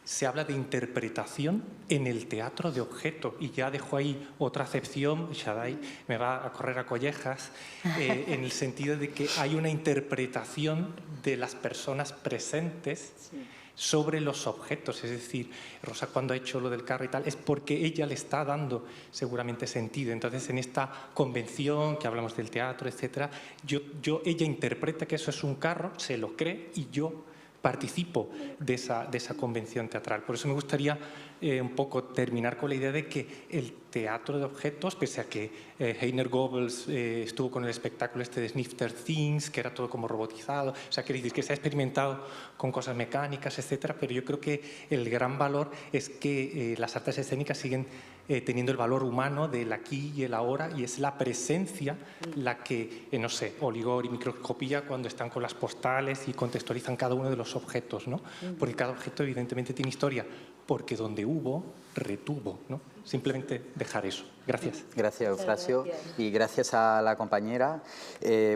se habla de interpretación en el teatro de objeto, y ya dejo ahí otra acepción, Shaddai me va a correr a collejas, en el sentido de que hay una interpretación de las personas presentes sobre los objetos. Es decir, Rosa cuando ha hecho lo del carro y tal, es porque ella le está dando seguramente sentido. Entonces, en esta convención que hablamos del teatro, etcétera, ella interpreta que eso es un carro, se lo cree, y yo participo de esa convención teatral. Por eso me gustaría un poco terminar con la idea de que el teatro de objetos, pese a que Heiner Goebbels estuvo con el espectáculo este de Snifter Things, que era todo como robotizado, o sea, que se ha experimentado con cosas mecánicas, etcétera, pero yo creo que el gran valor es que las artes escénicas siguen teniendo el valor humano del aquí y el ahora, y es la presencia la que, no sé, Oligor y Microscopía, cuando están con las postales y contextualizan cada uno de los objetos, ¿no? Porque cada objeto evidentemente tiene historia, porque donde hubo, retuvo, ¿no? Simplemente dejar eso. Gracias. Gracias, Eufrasio. Y gracias a la compañera.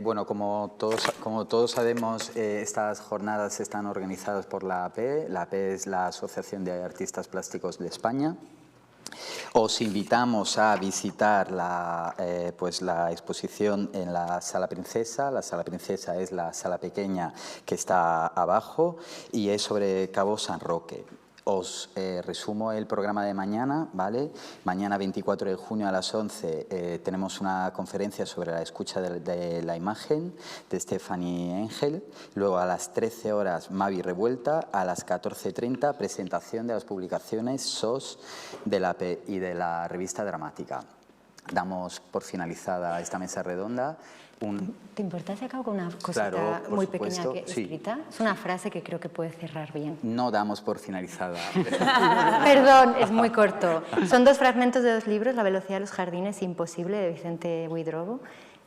Bueno, como todos sabemos, estas jornadas están organizadas por la AP. La AP es la Asociación de Artistas Plásticos de España. Os invitamos a visitar la exposición en la Sala Princesa. La Sala Princesa es la sala pequeña que está abajo y es sobre Cabo San Roque. Os resumo el programa de mañana, ¿vale? Mañana 24 de junio a las 11 tenemos una conferencia sobre la escucha de la imagen de Stephanie Engel. Luego a las 13 horas Mavi Revuelta, a las 14:30 presentación de las publicaciones SOS de la AP y de la revista Dramática. Damos por finalizada esta mesa redonda. ¿Te importa si acabo con una cosita muy pequeña que escrita? Sí. Es una frase que creo que puede cerrar bien. No damos por finalizada. Perdón, es muy corto. Son dos fragmentos de dos libros, La velocidad de los jardines Imposible, de Vicente Huidrobo,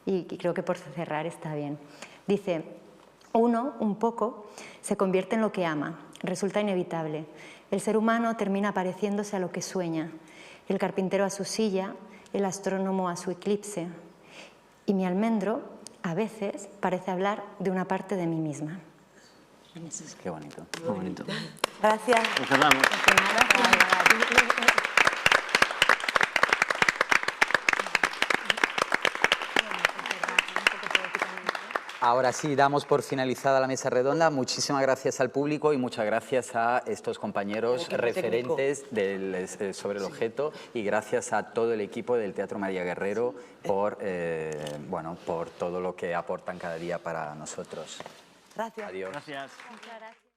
y creo que por cerrar está bien. Dice, uno, un poco, se convierte en lo que ama, resulta inevitable. El ser humano termina pareciéndose a lo que sueña, el carpintero a su silla, el astrónomo a su eclipse. Y mi almendro, a veces, parece hablar de una parte de mí misma. Qué bonito. Muy bonito. Gracias. Nos cerramos. Ahora sí, damos por finalizada la mesa redonda. Muchísimas gracias al público y muchas gracias a estos compañeros referentes sobre el objeto, y gracias a todo el equipo del Teatro María Guerrero por todo lo que aportan cada día para nosotros. Gracias. Adiós. Gracias. Muchas gracias.